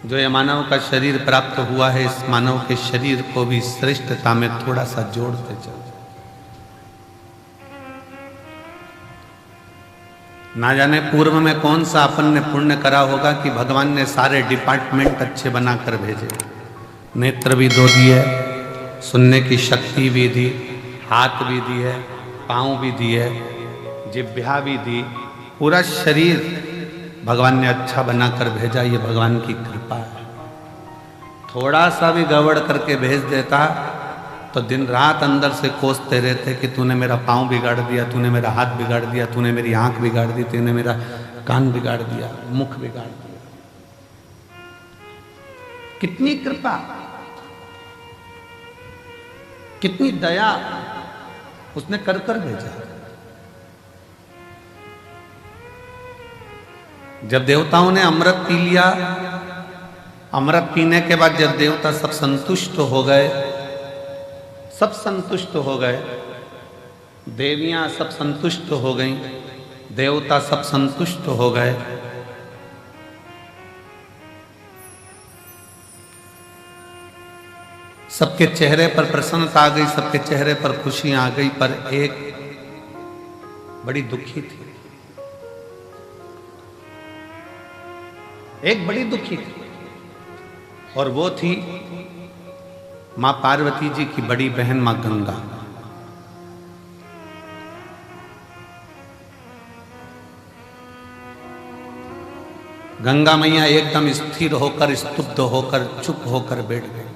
जो ये मानव का शरीर प्राप्त हुआ है, इस मानव के शरीर को भी श्रेष्ठता में थोड़ा सा जोड़ते चलो। ना जाने पूर्व में कौन सा अपन ने पुण्य करा होगा कि भगवान ने सारे डिपार्टमेंट अच्छे बनाकर भेजे। नेत्र भी दो दिए, सुनने की शक्ति भी दी, हाथ भी दी है, पाँव भी दिए, जिह्वा भी दी, पूरा शरीर भगवान ने अच्छा बनाकर भेजा। ये भगवान की कृपा है। थोड़ा सा भी गड़बड़ करके भेज देता तो दिन रात अंदर से कोसते रहते कि तूने मेरा पाँव बिगाड़ दिया, तूने मेरा हाथ बिगाड़ दिया, तूने मेरी आंख बिगाड़ दी, तूने मेरा कान बिगाड़ दिया, मुख बिगाड़ दिया। कितनी कृपा, कितनी दया उसने कर कर भेजा। जब देवताओं ने अमृत पी लिया, अमृत पीने के बाद जब देवता सब संतुष्ट हो गए, सब संतुष्ट हो गए, देवियां सब संतुष्ट हो गईं, देवता सब संतुष्ट हो गए, सबके चेहरे पर प्रसन्नता आ गई, सबके चेहरे पर खुशी आ गई। पर एक बड़ी दुखी थी, एक बड़ी दुखी थी, और वो थी मां पार्वती जी की बड़ी बहन मां गंगा। गंगा मैया एकदम स्थिर होकर, स्तुब्ध होकर, चुप होकर बैठ गई।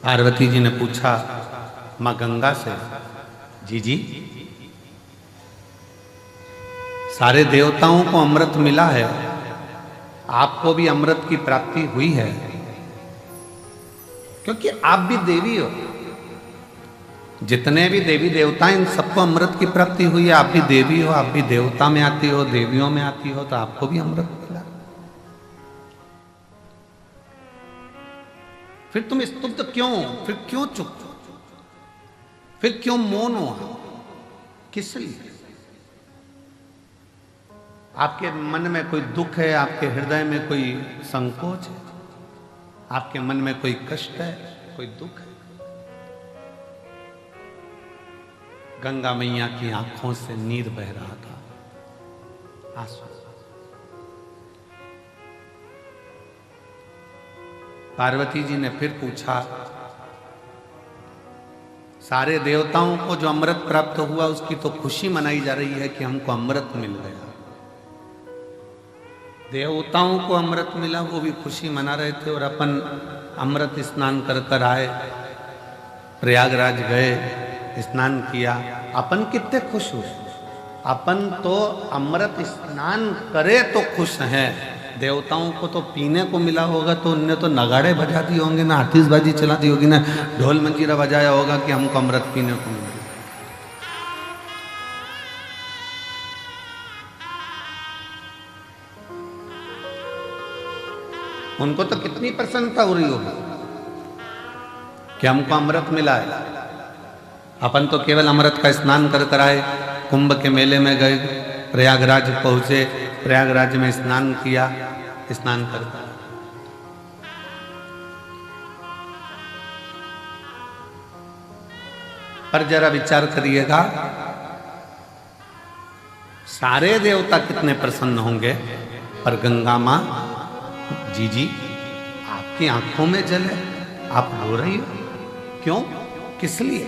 पार्वती जी ने पूछा मां गंगा से, जी सारे देवताओं को अमृत मिला है, आपको भी अमृत की प्राप्ति हुई है, क्योंकि आप भी देवी हो। जितने भी देवी देवता इन सबको अमृत की प्राप्ति हुई है। आप भी देवी हो, आप भी देवता में आती हो, देवियों में आती हो, तो आपको भी अमृत मिला। फिर तुम स्तुब्ध क्यों, फिर क्यों चुप, फिर क्यों मौन हो, किस लिए? आपके मन में कोई दुख है, आपके हृदय में कोई संकोच है, आपके मन में कोई कष्ट है, कोई दुख है? गंगा मैया की आंखों से नीर बह रहा था, आंसू। पार्वती जी ने फिर पूछा, सारे देवताओं को जो अमृत प्राप्त हुआ उसकी तो खुशी मनाई जा रही है कि हमको अमृत मिल गया। देवताओं को अमृत मिला, वो भी खुशी मना रहे थे, और अपन अमृत स्नान कर कर आए, प्रयागराज गए, स्नान किया, अपन कितने खुश हुए। अपन तो अमृत स्नान करे तो खुश हैं, देवताओं को तो पीने को मिला होगा तो उनने तो नगाड़े बजा दिए होंगे, ना आतिशबाजी चला दी होगी, ना ढोल मंजीरा बजाया होगा कि हमको अमृत पीने को मिला। उनको तो कितनी प्रसन्नता हो रही होगी कि हमको अमृत मिला है। अपन तो केवल अमृत का स्नान कर कर आए, कुंभ के मेले में गए, प्रयागराज पहुंचे, प्रयागराज में स्नान किया, स्नान कर। पर जरा विचार करिएगा, सारे देवता कितने प्रसन्न होंगे, पर गंगा मां, जी आपकी आंखों में जल है, आप रो रही हो, क्यों, किस लिए?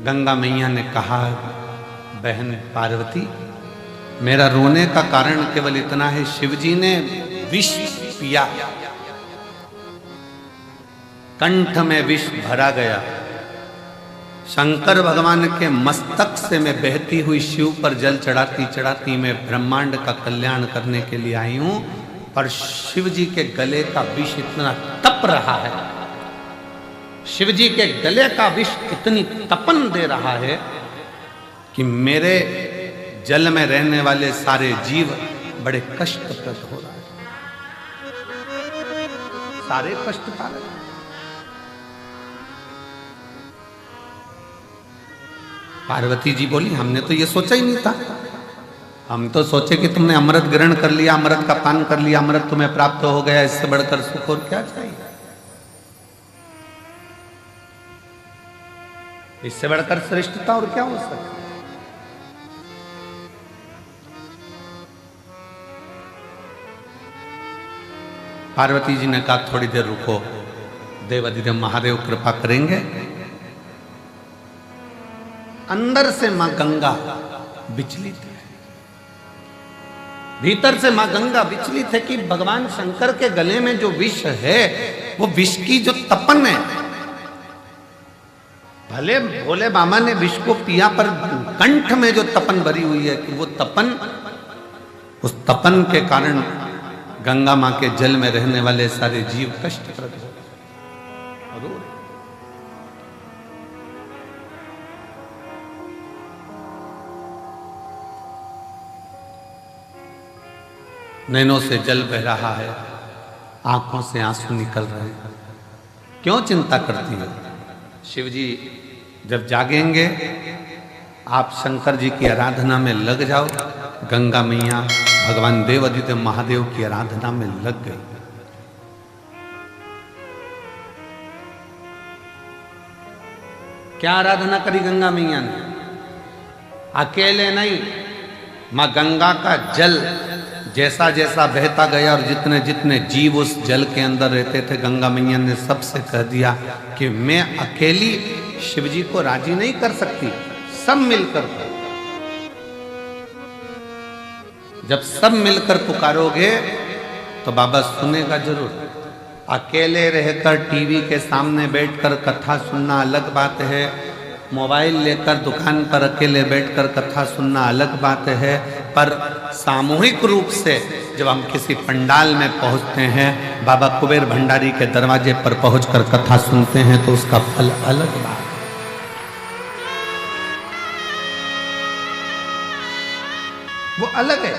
गंगा मैया ने कहा, बहन पार्वती, मेरा रोने का कारण केवल इतना है, शिवजी ने विष पिया, कंठ में विष भरा गया, शंकर भगवान के मस्तक से मैं बहती हुई शिव पर जल चढ़ाती चढ़ाती मैं ब्रह्मांड का कल्याण करने के लिए आई हूं, पर शिव जी के गले का विष इतना तप रहा है, शिव जी के गले का विष इतनी तपन दे रहा है कि मेरे जल में रहने वाले सारे जीव बड़े कष्टप्रद हो रहे हैं, सारे कष्ट पा रहे हैं। पार्वती जी बोली हमने तो ये सोचा ही नहीं था, हम तो सोचे कि तुमने अमृत ग्रहण कर लिया, अमृत का पान कर लिया, अमृत तुम्हें प्राप्त हो गया, इससे बढ़कर सुख और क्या चाहिए, इससे बढ़कर श्रेष्ठता और क्या हो सकता। पार्वती जी ने कहा थोड़ी देर रुको, देवाधिदेव महादेव कृपा करेंगे। अंदर से मां गंगा विचलित है, भीतर से मां गंगा विचलित है कि भगवान शंकर के गले में जो विष है वो विष की जो तपन है, भले भोले बाबा ने विष को पिया पर कंठ में जो तपन भरी हुई है कि वो तपन, उस तपन के कारण गंगा मां के जल में रहने वाले सारे जीव कष्टप्रद हो रहे। नैनों से जल बह रहा है, आंखों से आंसू निकल रहे हैं। क्यों चिंता करती है? शिव जी जब जागेंगे आप शंकर जी की आराधना में लग जाओ। गंगा मैया भगवान देवाधिदेव महादेव की आराधना में लग गई। क्या आराधना करी गंगा मैया ने? अकेले नहीं, मां गंगा का जल जैसा जैसा बहता गया और जितने जितने जीव उस जल के अंदर रहते थे, गंगा मैया ने सबसे कह दिया कि मैं अकेली शिव जी को राजी नहीं कर सकती, सब मिलकर। जब सब मिलकर पुकारोगे तो बाबा सुनेगा जरूर। अकेले रहकर टीवी के सामने बैठकर कथा सुनना अलग बात है, मोबाइल लेकर दुकान पर अकेले बैठकर कथा सुनना अलग बात है, पर सामूहिक रूप से जब हम किसी पंडाल में पहुंचते हैं, बाबा कुबेर भंडारी के दरवाजे पर पहुंचकर कथा सुनते हैं तो उसका फल अलग बात है। वो अलग है।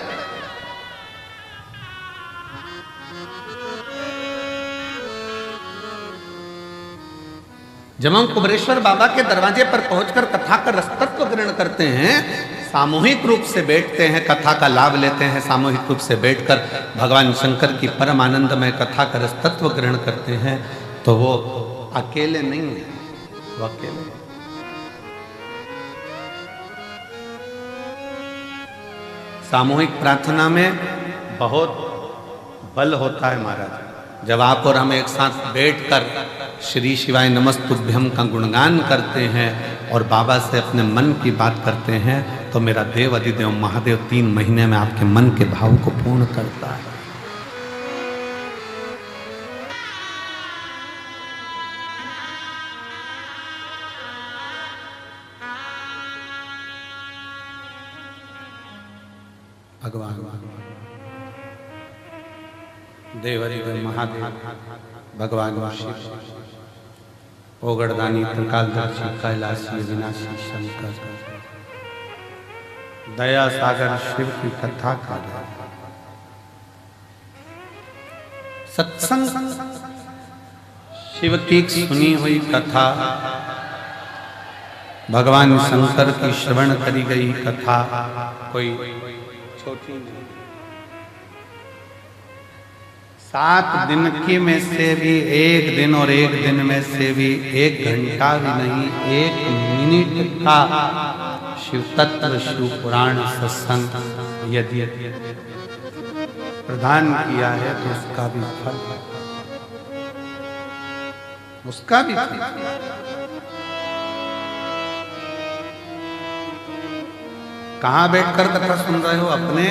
जब हम कुबरेश्वर बाबा के दरवाजे पर पहुंचकर कथा का रसतत्व ग्रहण करते हैं, सामूहिक रूप से बैठते हैं, कथा का लाभ लेते हैं, सामूहिक रूप से बैठकर भगवान शंकर की परम आनंदमय कथा का रसतत्व ग्रहण करते हैं, तो वो अकेले नहीं है, वो अकेले। सामूहिक प्रार्थना में बहुत बल होता है महाराज। जब आप और हम एक साथ बैठकर श्री शिवाय नमस्तुभ्यम का गुणगान करते हैं और बाबा से अपने मन की बात करते हैं, तो मेरा देव अधिदेव महादेव 3 महीने में आपके मन के भाव को पूर्ण करता है। भगवान देव अधिदेव महादेव, भगवान शिव, ओगड़दानी, त्रिकालदर्शी, कैलाशी, विनाशी शंकर, दया सागर शिव की कथा का सत्संग, शिव की सुनी हुई कथा, भगवान शंकर की श्रवण करी गई कथा कोई छोटी नहीं। 7 दिन की में से भी 1 दिन और 1 दिन में से भी 1 घंटा भी नहीं, 1 मिनट का शिव तत्व शिव पुराण सत्संग यदि प्रदान किया है तो उसका भी फल, उसका भी फल। कहाँ बैठकर कथा सुन रहे हो? अपने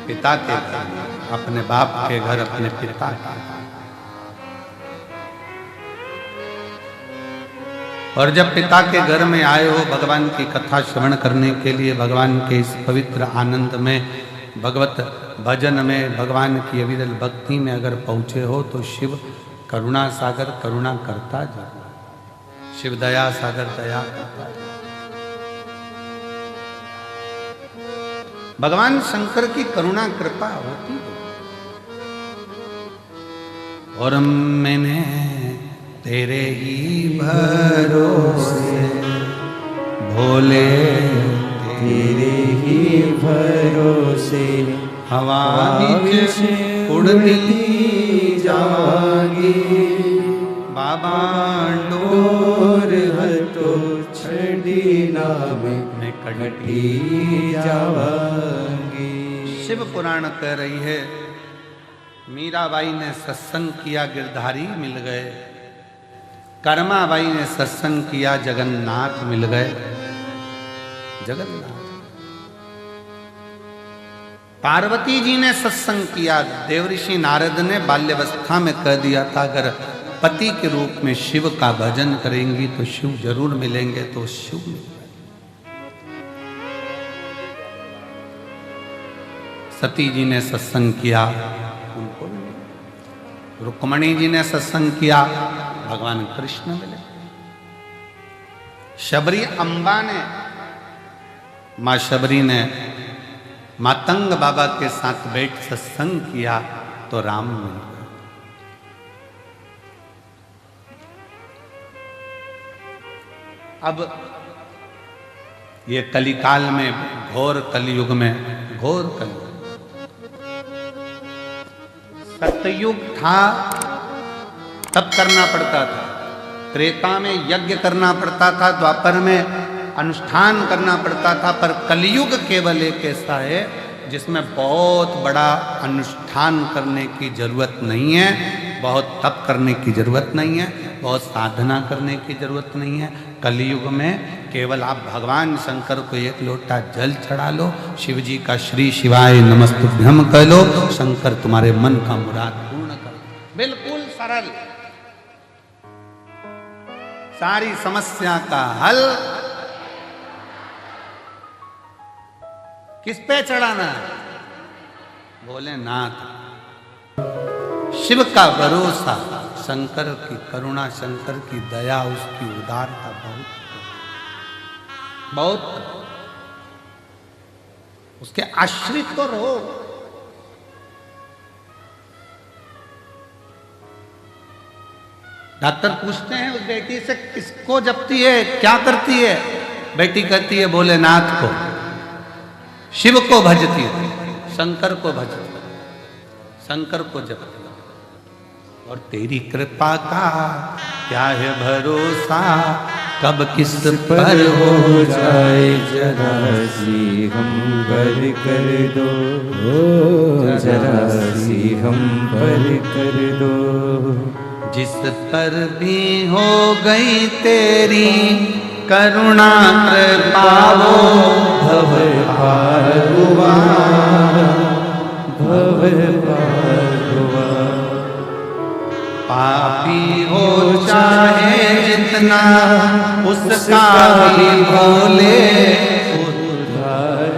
पिता के घर, अपने बाप के घर, अपने पिता के। और जब पिता के घर में आए हो भगवान की कथा श्रवण करने के लिए, भगवान के इस पवित्र आनंद में, भगवत भजन में, भगवान की अविरल भक्ति में अगर पहुँचे हो तो शिव करुणा सागर करुणा करता जाए, शिव दया सागर दया करता जाए। भगवान शंकर की करुणा कृपा होती है। और मैंने तेरे ही भरोसे भोले, तेरे ही भरोसे हवा नीचे उड़ती जावांगी। बाबा डोर हतो छड़ी नाम में कटी जावांगी। शिव पुराण कह रही है, मीराबाई ने सत्संग किया गिरधारी मिल गए, कर्माबाई ने सत्संग किया जगन्नाथ मिल गए। जगन्नाथ। पार्वती जी ने सत्संग किया, देवऋषि नारद ने बाल्यावस्था में कह दिया था अगर पति के रूप में शिव का भजन करेंगी तो शिव जरूर मिलेंगे, तो शिव मिल गए। सती जी ने सत्संग किया, उनको मिले। रुक्मणी जी ने सत्संग किया, भगवान कृष्ण मिले। शबरी अम्बा ने, मां शबरी ने मातंग बाबा के साथ बैठ सत्संग किया तो राम मिल गए। अब ये कलिकाल में, घोर कलयुग में, घोर कलयुग, सतयुग था तब करना पड़ता था, त्रेता में यज्ञ करना पड़ता था, द्वापर में अनुष्ठान करना पड़ता था, पर कलयुग केवल एक ऐसा है जिसमें बहुत बड़ा अनुष्ठान करने की जरूरत नहीं है, बहुत तप करने की जरूरत नहीं है, बहुत साधना करने की जरूरत नहीं है। कलयुग में केवल आप भगवान शंकर को एक लोटा जल चढ़ा लो, शिव जी का श्री शिवाय नमस्तुभ्यम कह लो, शंकर तुम्हारे मन का मुराद पूर्ण कर। बिल्कुल सरल, सारी समस्या का हल किस पे चढ़ाना है? भोलेनाथ। शिव का भरोसा, शंकर की करुणा, शंकर की दया, उसकी उदारता बहुत उसके आश्रित तो रहो। डॉक्टर पूछते हैं उस बेटी से किसको जपती है, क्या करती है? बेटी कहती है भोलेनाथ को, शिव को भजती है, शंकर को भजती है, शंकर को जपती है। और तेरी कृपा का क्या है भरोसा, कब किस पर हो जाए जरा सी हम पर कर दो, जरा सी हम पर कर दो। जिस पर भी हो गई तेरी करुणा कृपा वो भव पार हुआ, भव पार हुआ। पापी हो चाहे जितना उसका भी भोले उद्धार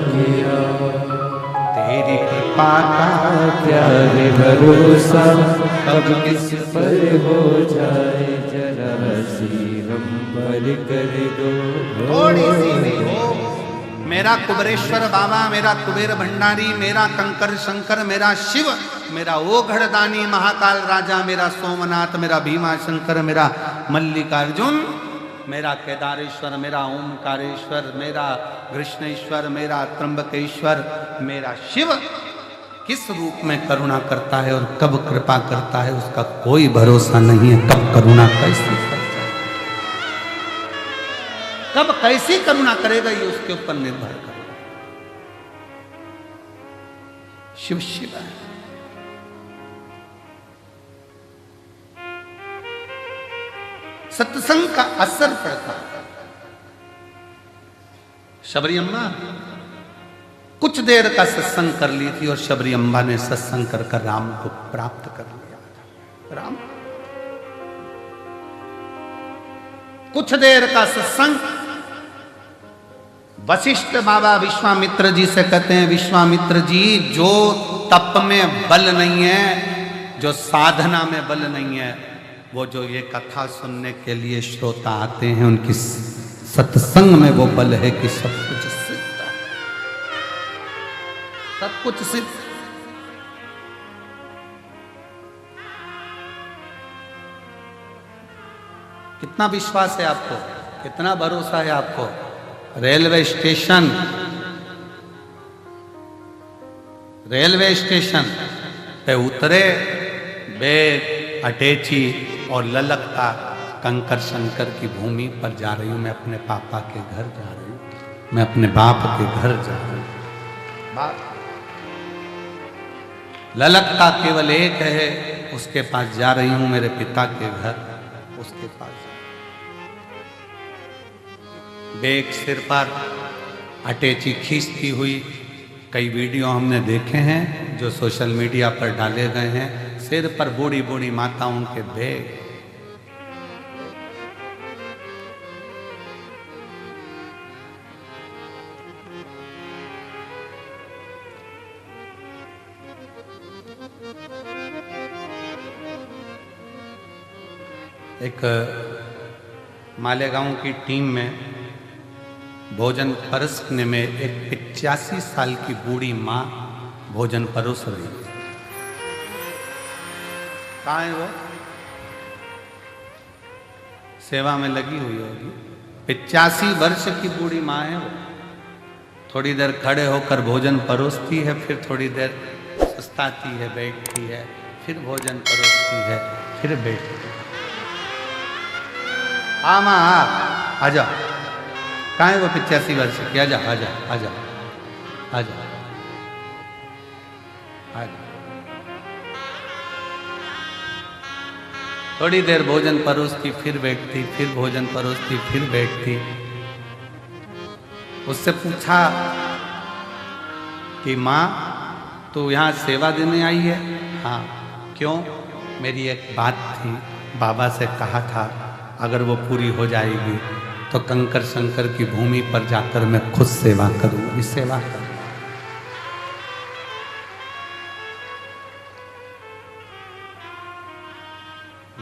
किया। तेरी कृपा का क्या है भरोसा, कब किस पर हो जाए जरा सी हम पर कर दो। थोड़ी सी भी हो। मेरा कुबेरेश्वर बाबा, मेरा कुबेर भंडारी, मेरा कंकर शंकर, मेरा शिव, मेरा ओघड़दानी महाकाल राजा, मेरा सोमनाथ, मेरा भीमा शंकर, मेरा मल्लिकार्जुन, मेरा केदारेश्वर, मेरा ओमकारेश्वर, मेरा कृष्णेश्वर, मेरा त्र्यंबकेश्वर, मेरा शिव किस रूप में करुणा करता है और कब कृपा करता है उसका कोई भरोसा नहीं है। कब करुणा कैसी करता है, कब कैसी करुणा करेगा ये उसके ऊपर निर्भर कर। शिव शिव है। सत्संग का असर पड़ता है। शबरी अम्मा कुछ देर का सत्संग कर ली थी और शबरी अम्बा ने सत्संग कर राम को प्राप्त कर लिया था। राम कुछ देर का सत्संग। वशिष्ठ बाबा विश्वामित्र जी से कहते हैं, विश्वामित्र जी, जो तप में बल नहीं है, जो साधना में बल नहीं है, वो जो ये कथा सुनने के लिए श्रोता आते हैं, उनकी सत्संग में वो बल है कि सब कुछ सिद्ध है, सब कुछ सिद्ध। कितना विश्वास है आपको, कितना भरोसा है आपको? रेलवे स्टेशन पे उतरे, बैग अटैची और ललकता कंकर शंकर की भूमि पर जा रही हूं, मैं अपने पापा के घर जा रही हूं, मैं अपने बाप के घर जा रही हूं। बाप ललकता केवल एक है, उसके पास जा रही हूं, मेरे पिता के घर, उसके पास। बैग सिर पर, अटैची खींचती हुई। कई वीडियो हमने देखे हैं जो सोशल मीडिया पर डाले गए हैं, सिर पर बूढ़ी बूढ़ी माताओं के बैग। एक मालेगांव की टीम में भोजन परोसने में एक 85 साल की बूढ़ी माँ भोजन परोस रही है। कहाँ है वो? सेवा में लगी हुई होगी। 85 वर्ष की बूढ़ी माँ है वो। थोड़ी देर खड़े होकर भोजन परोसती है, फिर थोड़ी देर सुस्ताती है, बैठती है, फिर भोजन परोसती है, फिर बैठती है। हाँ माँ, आ जाओ। कहाँ है वो 85 वर्ष की? आजा आजा आजा आजा आजा। थोड़ी देर भोजन परोसती, फिर बैठती, फिर भोजन परोसती, फिर बैठती। उससे पूछा कि माँ, तू यहाँ सेवा देने आई है? हाँ। क्यों? मेरी एक बात थी, बाबा से कहा था अगर वो पूरी हो जाएगी तो कंकर शंकर की भूमि पर जाकर मैं खुद सेवा करूंगी, सेवा करूंगी।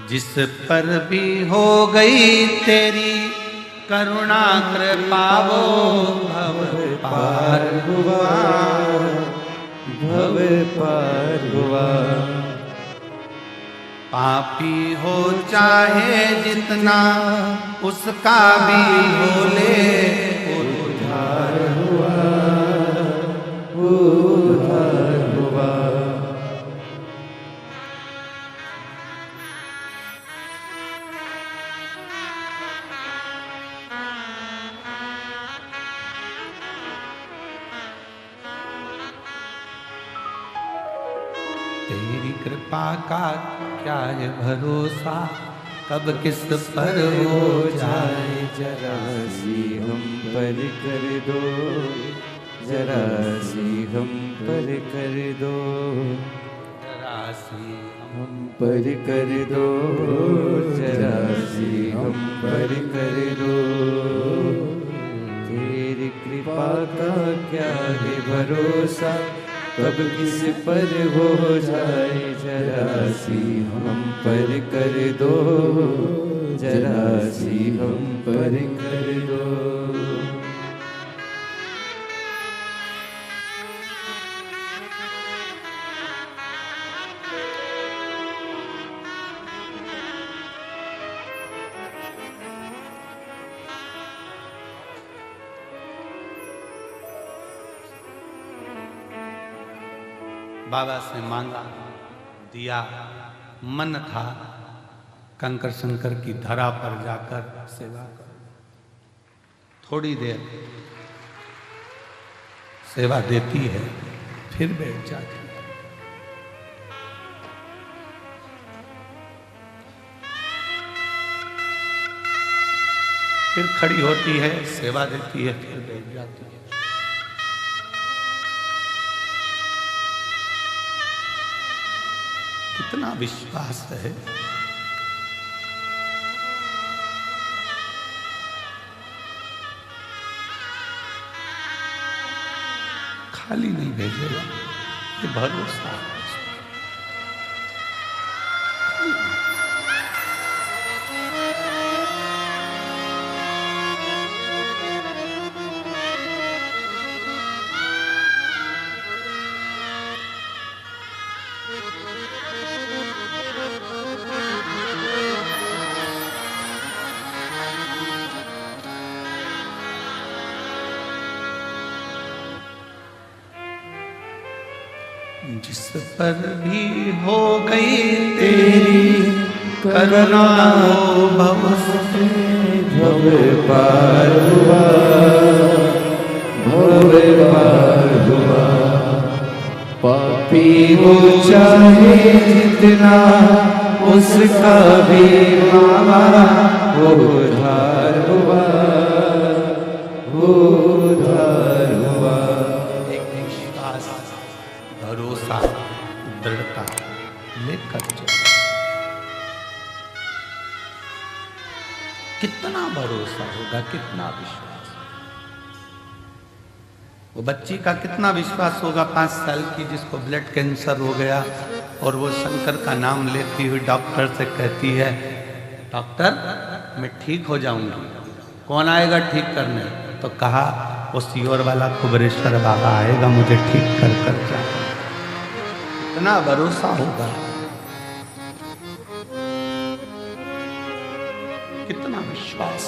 जिस पर भी हो गई तेरी करुणा कृपा, वो भव पार हुआ, भव पार हुआ। पापी हो चाहे जितना, उसका भी भोले उद्धार हुआ, उद्धार हुआ। तेरी कृपा का क्या है भरोसा, कब किस पर हो जाए। जरा सी हम पर कर दो, जरा सी हम पर कर दो, जरा सी हम पर कर दो, जरा सी हम पर कर दो। तेरी कृपा का क्या है भरोसा, कब किस पर हो जाए। जरा सी हम पर कर दो, जरा सी हम पर कर दो। बाबा से मांगा, दिया, मन था कंकर शंकर की धरा पर जाकर सेवा कर। थोड़ी देर सेवा देती है, फिर बैठ जाती है। फिर खड़ी होती है, सेवा देती है, फिर बैठ जाती है। कितना विश्वास है। खाली नहीं भेजेगा, ये भरोसा है। जिस पर भी हो गई तेरी करुणा वो भव भव पार हुआ, भव पार हुआ। पापी वो चाहे जितना, उसका भी मामा वो उद्धार हुआ, वो उद्धार हुआ। एक विश्वास, भरोसा, दृढ़ता लेकर चलो। कितना भरोसा होगा, कितना विश्वास। वो बच्ची का कितना विश्वास होगा 5 साल की, जिसको ब्लड कैंसर हो गया और वो शंकर का नाम लेती हुई डॉक्टर से कहती है, डॉक्टर मैं ठीक हो जाऊंगी, कौन आएगा ठीक करने? तो कहा वो सीहोर वाला कुबरेश्वर बाबा आएगा मुझे ठीक कर कर जाए। कितना भरोसा होगा, कितना विश्वास।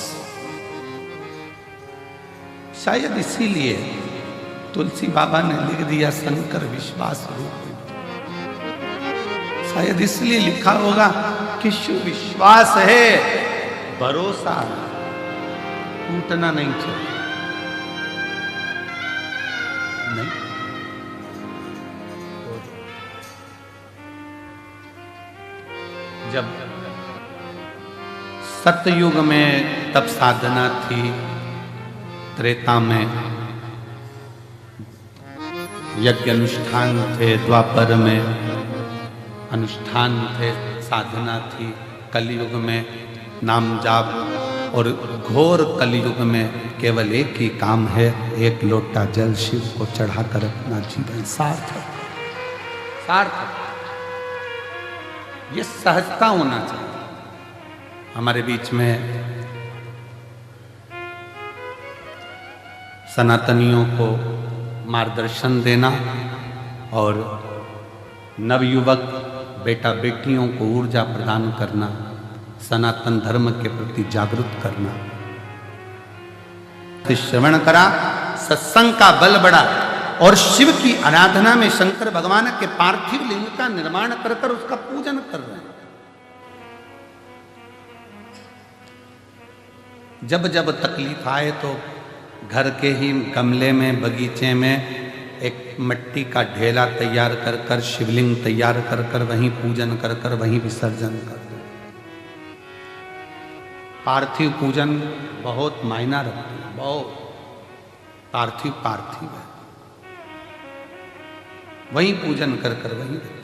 शायद इसीलिए तुलसी बाबा ने लिख दिया शंकर विश्वास रूप। शायद इसलिए लिखा होगा कि शिव विश्वास है, भरोसा टूटना नहीं चाहिए। नहीं, जब सतयुग में तब साधना थी, त्रेता में यज्ञ अनुष्ठान थे, द्वापर में अनुष्ठान थे, साधना थी, कलयुग में नाम जाप, और घोर कलयुग में केवल एक ही काम है, एक लोटा जल शिव को चढ़ाकर अपना जीवन सार्थक सार्थक। ये सहजता होना चाहिए हमारे बीच में। सनातनियों को मार्गदर्शन देना और नवयुवक बेटा बेटियों को ऊर्जा प्रदान करना, सनातन धर्म के प्रति जागरूक करना। श्रवण करा, सत्संग का बल बढ़ा और शिव की आराधना में शंकर भगवान के पार्थिव लिंग का निर्माण कर कर उसका पूजन कर रहे हैं। जब जब तकलीफ आए तो घर के ही गमले में, बगीचे में एक मिट्टी का ढेला तैयार कर कर, शिवलिंग तैयार कर कर वहीं पूजन कर कर वहीं विसर्जन कर दो। पार्थिव पूजन बहुत मायना रखती है, बहुत। पार्थिव पार्थिव है, वहीं पूजन कर कर वहीं रखते।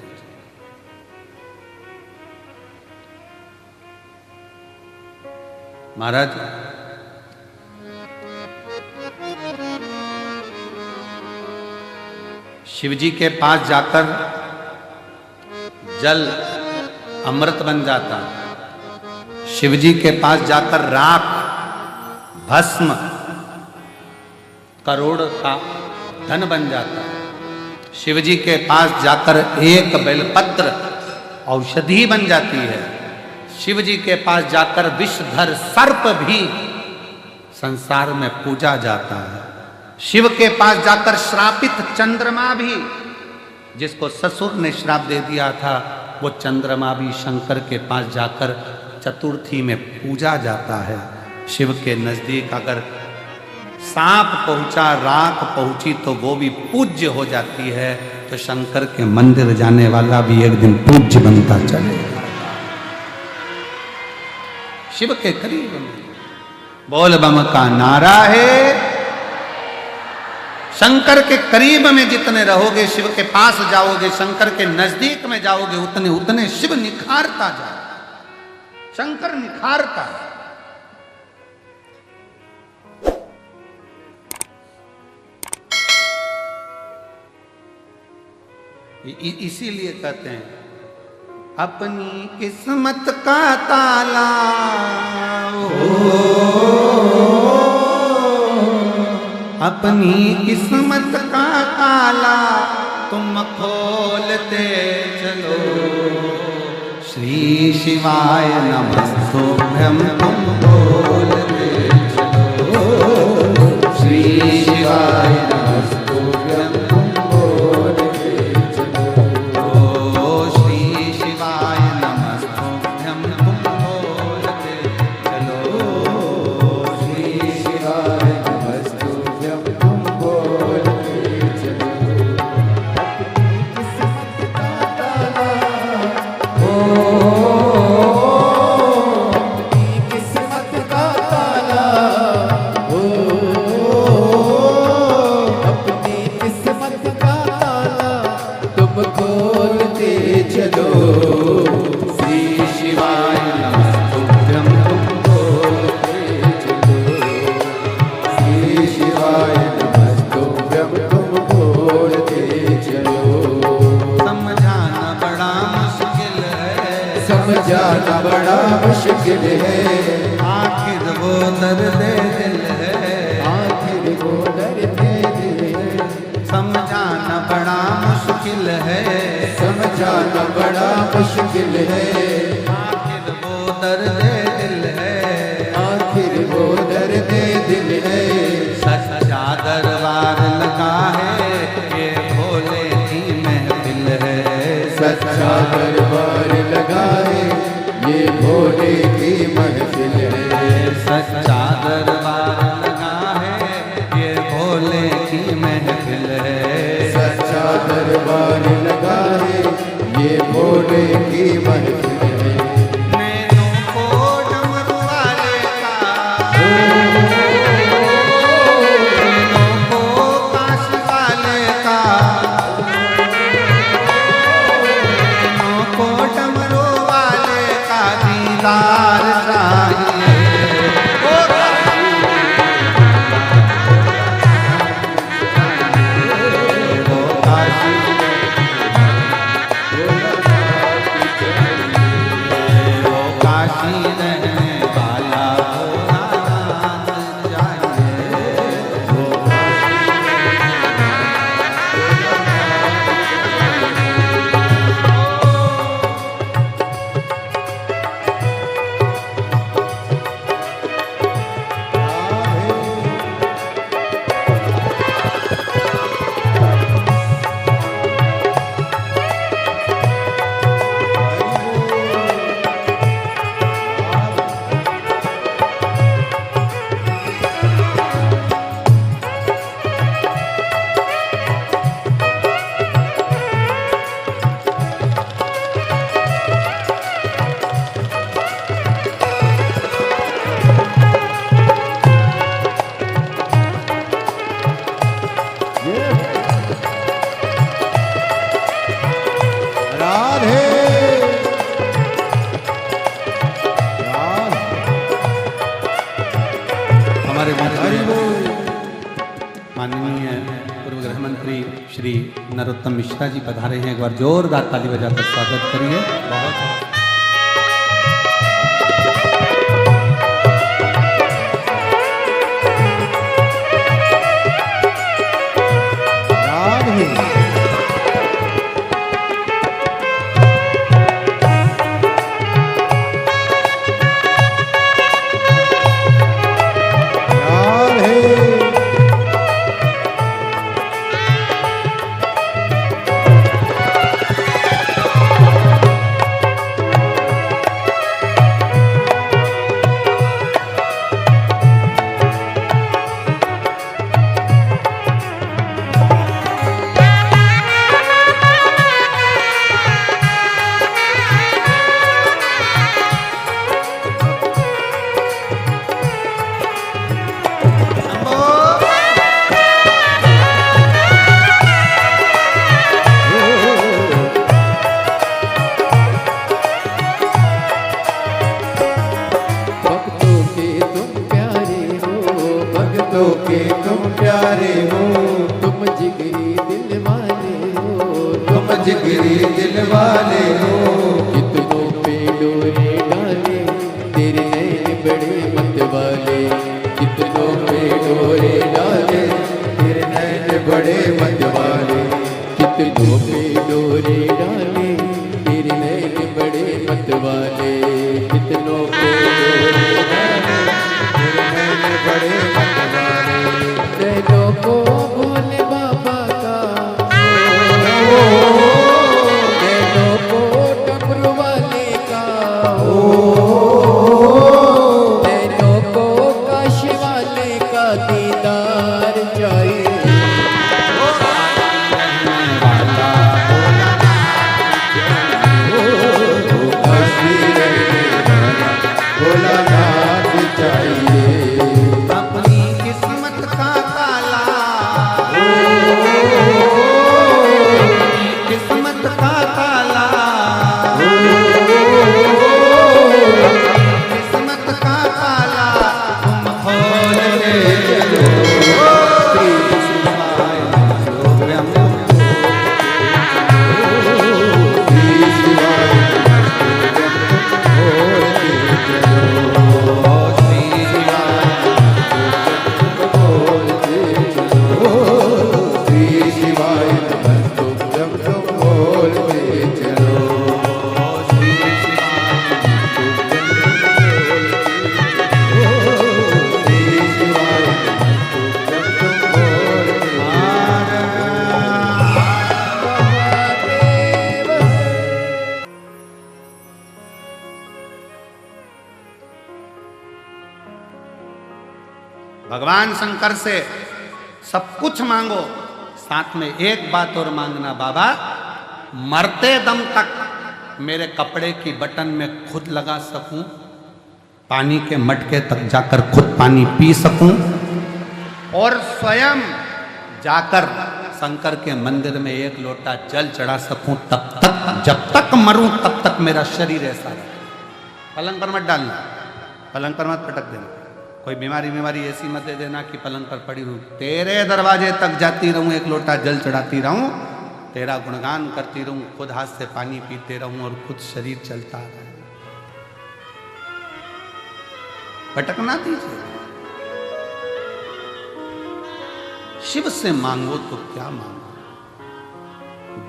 महाराज शिवजी के पास जाकर जल अमृत बन जाता, शिवजी के पास जाकर राख, भस्म, करोड़ का धन बन जाता, शिवजी के पास जाकर एक बेलपत्र औषधि बन जाती है, शिवजी के पास जाकर विषधर सर्प भी संसार में पूजा जाता है, शिव के पास जाकर श्रापित चंद्रमा भी, जिसको ससुर ने श्राप दे दिया था, वो चंद्रमा भी शंकर के पास जाकर चतुर्थी में पूजा जाता है। शिव के नजदीक अगर सांप पहुंचा, राख पहुंची तो वो भी पूज्य हो जाती है। तो शंकर के मंदिर जाने वाला भी एक दिन पूज्य बनता चलेगा, शिव के करीब। बोल बम का नारा है। शंकर के करीब में जितने रहोगे, शिव के पास जाओगे, शंकर के नजदीक में जाओगे, उतने उतने शिव निखारता जाए, शंकर निखारता है। इसीलिए कहते हैं अपनी किस्मत का ताला अपनी किस्मत का ताला तुम खोलते चलो। श्री शिवाय नमस्तुभ्यं तुम बोलते चलो। श्री शिवाय नमस्तुभ्यं तुम बोलते चलो। श्री शिवाय नमस्तुभ्यं तुम बोलते चलो। श्री शिवाय नमस्तुभ्यं तुम बोलते चलो। अपनी किस्मत का ताला अपनी किस्मत का ताला तुम खोलते चलो। श्री शिवाय नमस्तुभ्यं तुम बोलते चलो। श्री शिवाय नमस्तुभ्यं तुम बोलते चलो। समझाना बड़ा मुश्किल है। समझाना बड़ा मुश्किल है। आखिर वो दर्द दिल है। आखिर वो दर्द दिल है। समझाना बड़ा मुश्किल है। समझाना बड़ा मुश्किल है। आखिर वो दर्द दिल है। आखिर वो दर्द दिल है। सच्चा दरबार लगा है ये भोले की महफिल है। सच्चा दरबार लगा है ये भोले की महफिल है। सच्चा दरबार लगा है ये भोले की महफिल है। सच्चा दरबार लगा है ये भोले की महफिल है। नैनों को डमरू वाले का नैनों को काश वाले का नैनों को डमरू वाले का दीदार चाहिए। वो काशी वो काशी रहने वाला भोलानाथ चाहिए। वो राधे हमारे माननीय पूर्व गृह मंत्री श्री नरोत्तम मिश्रा जी पधारे हैं। एक बार जोरदार ताली बजाकर स्वागत करिए। बहुत राधे राधे जिगरी दिल वाले हो। कितनों पे डोरे डाले तेरे नैन बड़े मत वाले। कितनों पे डोरे डाले तेरे नैन बड़े मत वाले। कितनों पे डोरे डाले तेरे नैन बड़े मत वाले। कितनों पे डोरे डाले तेरे नैन बड़े मत वाले। नैनों को भोले बाबा का, नैनों को डमरू वाले का, नैनों को काशी वाले का दीदार चाहिए। भोलानाथ चाहिए। अपनी किस्मत का ताला, अपनी किस्मत का ताला, किस्मत का ताला तुम खोल ले चलो। श्री शिवाय नमः। श्री शिवाय भगवान शंकर से सब कुछ मांगो, साथ में एक बात और मांगना, बाबा मरते दम तक मेरे कपड़े की बटन में खुद लगा सकूं, पानी के मटके तक जाकर खुद पानी पी सकूं और स्वयं जाकर शंकर के मंदिर में एक लोटा जल चढ़ा सकूं, तब तक, जब तक मरूं तब तक मेरा शरीर ऐसा रहे। पलंग पर मत डालना, पलंग पर मत पटक देना, कोई बीमारी ऐसी मत दे देना कि पलंग पर पड़ी रहूं। तेरे दरवाजे तक जाती रहूं, एक लोटा जल चढ़ाती रहूं, तेरा गुणगान करती रहूं, खुद हाथ से पानी पीते रहूं और खुद शरीर चलता रहे। भटकना दीजिए। शिव से मांगो तो क्या मांगो,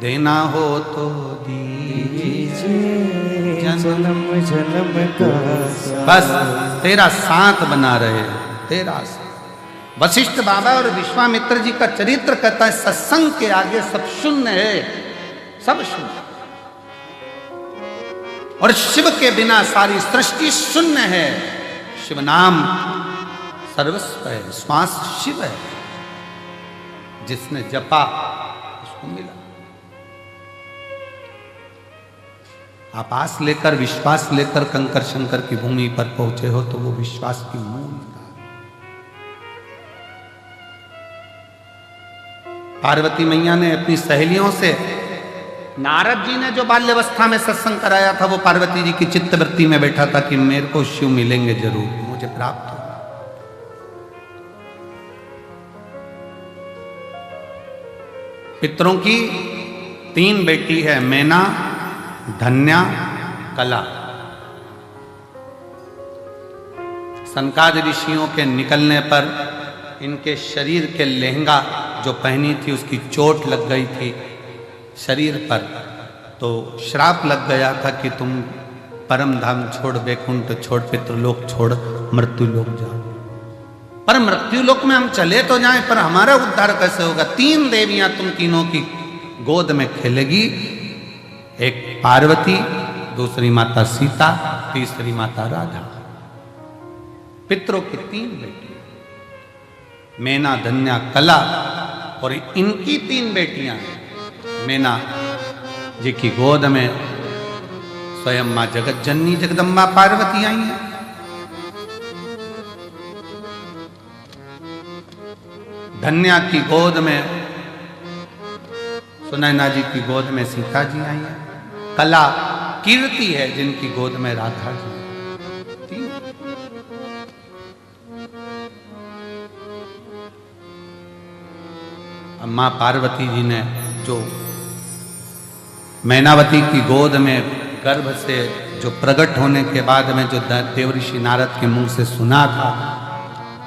देना हो तो दीजिए जन्म जन्म का बस तेरा साथ बना रहे, तेरा साथ। वशिष्ठ बाबा और विश्वामित्र जी का चरित्र कहता है सत्संग के आगे सब शून्य है, सब शून्य। और शिव के बिना सारी सृष्टि शून्य है। शिव नाम सर्वस्व है, श्वास शिव है, जिसने जपा उसको मिला। आप आस लेकर, विश्वास लेकर कंकर शंकर की भूमि पर पहुंचे हो तो वो विश्वास की मूल था। पार्वती मैया ने अपनी सहेलियों से, नारद जी ने जो बाल्यावस्था में सत्संग कराया था वो पार्वती जी की चित्तवृत्ति में बैठा था कि मेरे को शिव मिलेंगे जरूर, मुझे प्राप्त हो। पितरों की 3 बेटी है, मैना, धन्या, कला। सनकादि ऋषियों के निकलने पर इनके शरीर के लहंगा जो पहनी थी उसकी चोट लग गई थी शरीर पर, तो श्राप लग गया था कि तुम परम धाम छोड़, वैकुंठ छोड़, पितृलोक छोड़, मृत्युलोक जाओ। पर मृत्युलोक में हम चले तो जाएं, पर हमारा उद्धार कैसे होगा? 3 देवियां तुम तीनों की गोद में खेलेगी, एक पार्वती, दूसरी माता सीता, तीसरी माता राधा। पितरों की 3 बेटी, मैना, धन्या, कला, और इनकी 3 बेटियां। मैना जी की गोद में स्वयं मां जगत जननी जगदम्बा पार्वती आई हैं। धन्या की गोद में सुनैना जी की गोद में सीता जी आई हैं। कला कीर्ति है जिनकी गोद में राधा जी। मां पार्वती जी ने जो मैनावती की गोद में गर्भ से जो प्रकट होने के बाद में जो देवऋषि नारद के मुंह से सुना था,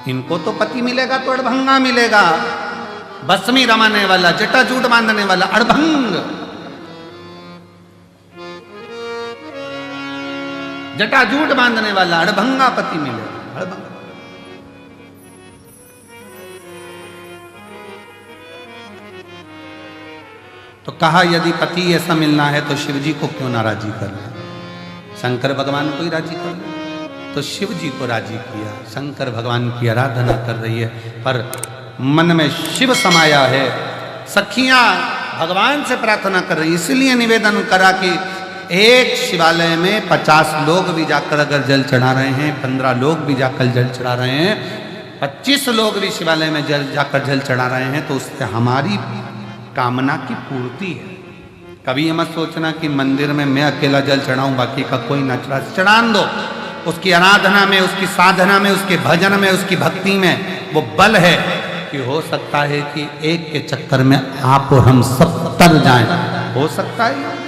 इनको तो पति मिलेगा तो अड़भंगा मिलेगा, भस्मी रमाने वाला, जटाजूट बांधने वाला अड़भंग, जटाजूट बांधने वाला अड़भंगा पति मिलेगा, अड़भंगा। तो कहा यदि पति ऐसा मिलना है तो शिव जी को क्यों ना राजी कर ले, शंकर भगवान को ही राजी कर ले। तो शिव जी को राजी किया, शंकर भगवान की आराधना कर रही है, पर मन में शिव समाया है। सखियां भगवान से प्रार्थना कर रही, इसलिए निवेदन करा कि एक शिवालय में 50 लोग भी जाकर अगर जल चढ़ा रहे हैं, 15 लोग भी जाकर जल चढ़ा रहे हैं, 25 लोग भी शिवालय में जाकर जल चढ़ा रहे हैं, तो उससे हमारी कामना की पूर्ति है। कभी ये मत सोचना कि मंदिर में मैं अकेला जल चढ़ाऊं, बाकी का कोई ना चढ़ा, चढ़ान दो। उसकी आराधना में, उसकी साधना में, उसके भजन में, उसकी भक्ति में वो बल है कि हो सकता है कि एक के चक्कर में आप और हम सब तर जाएं, हो सकता है।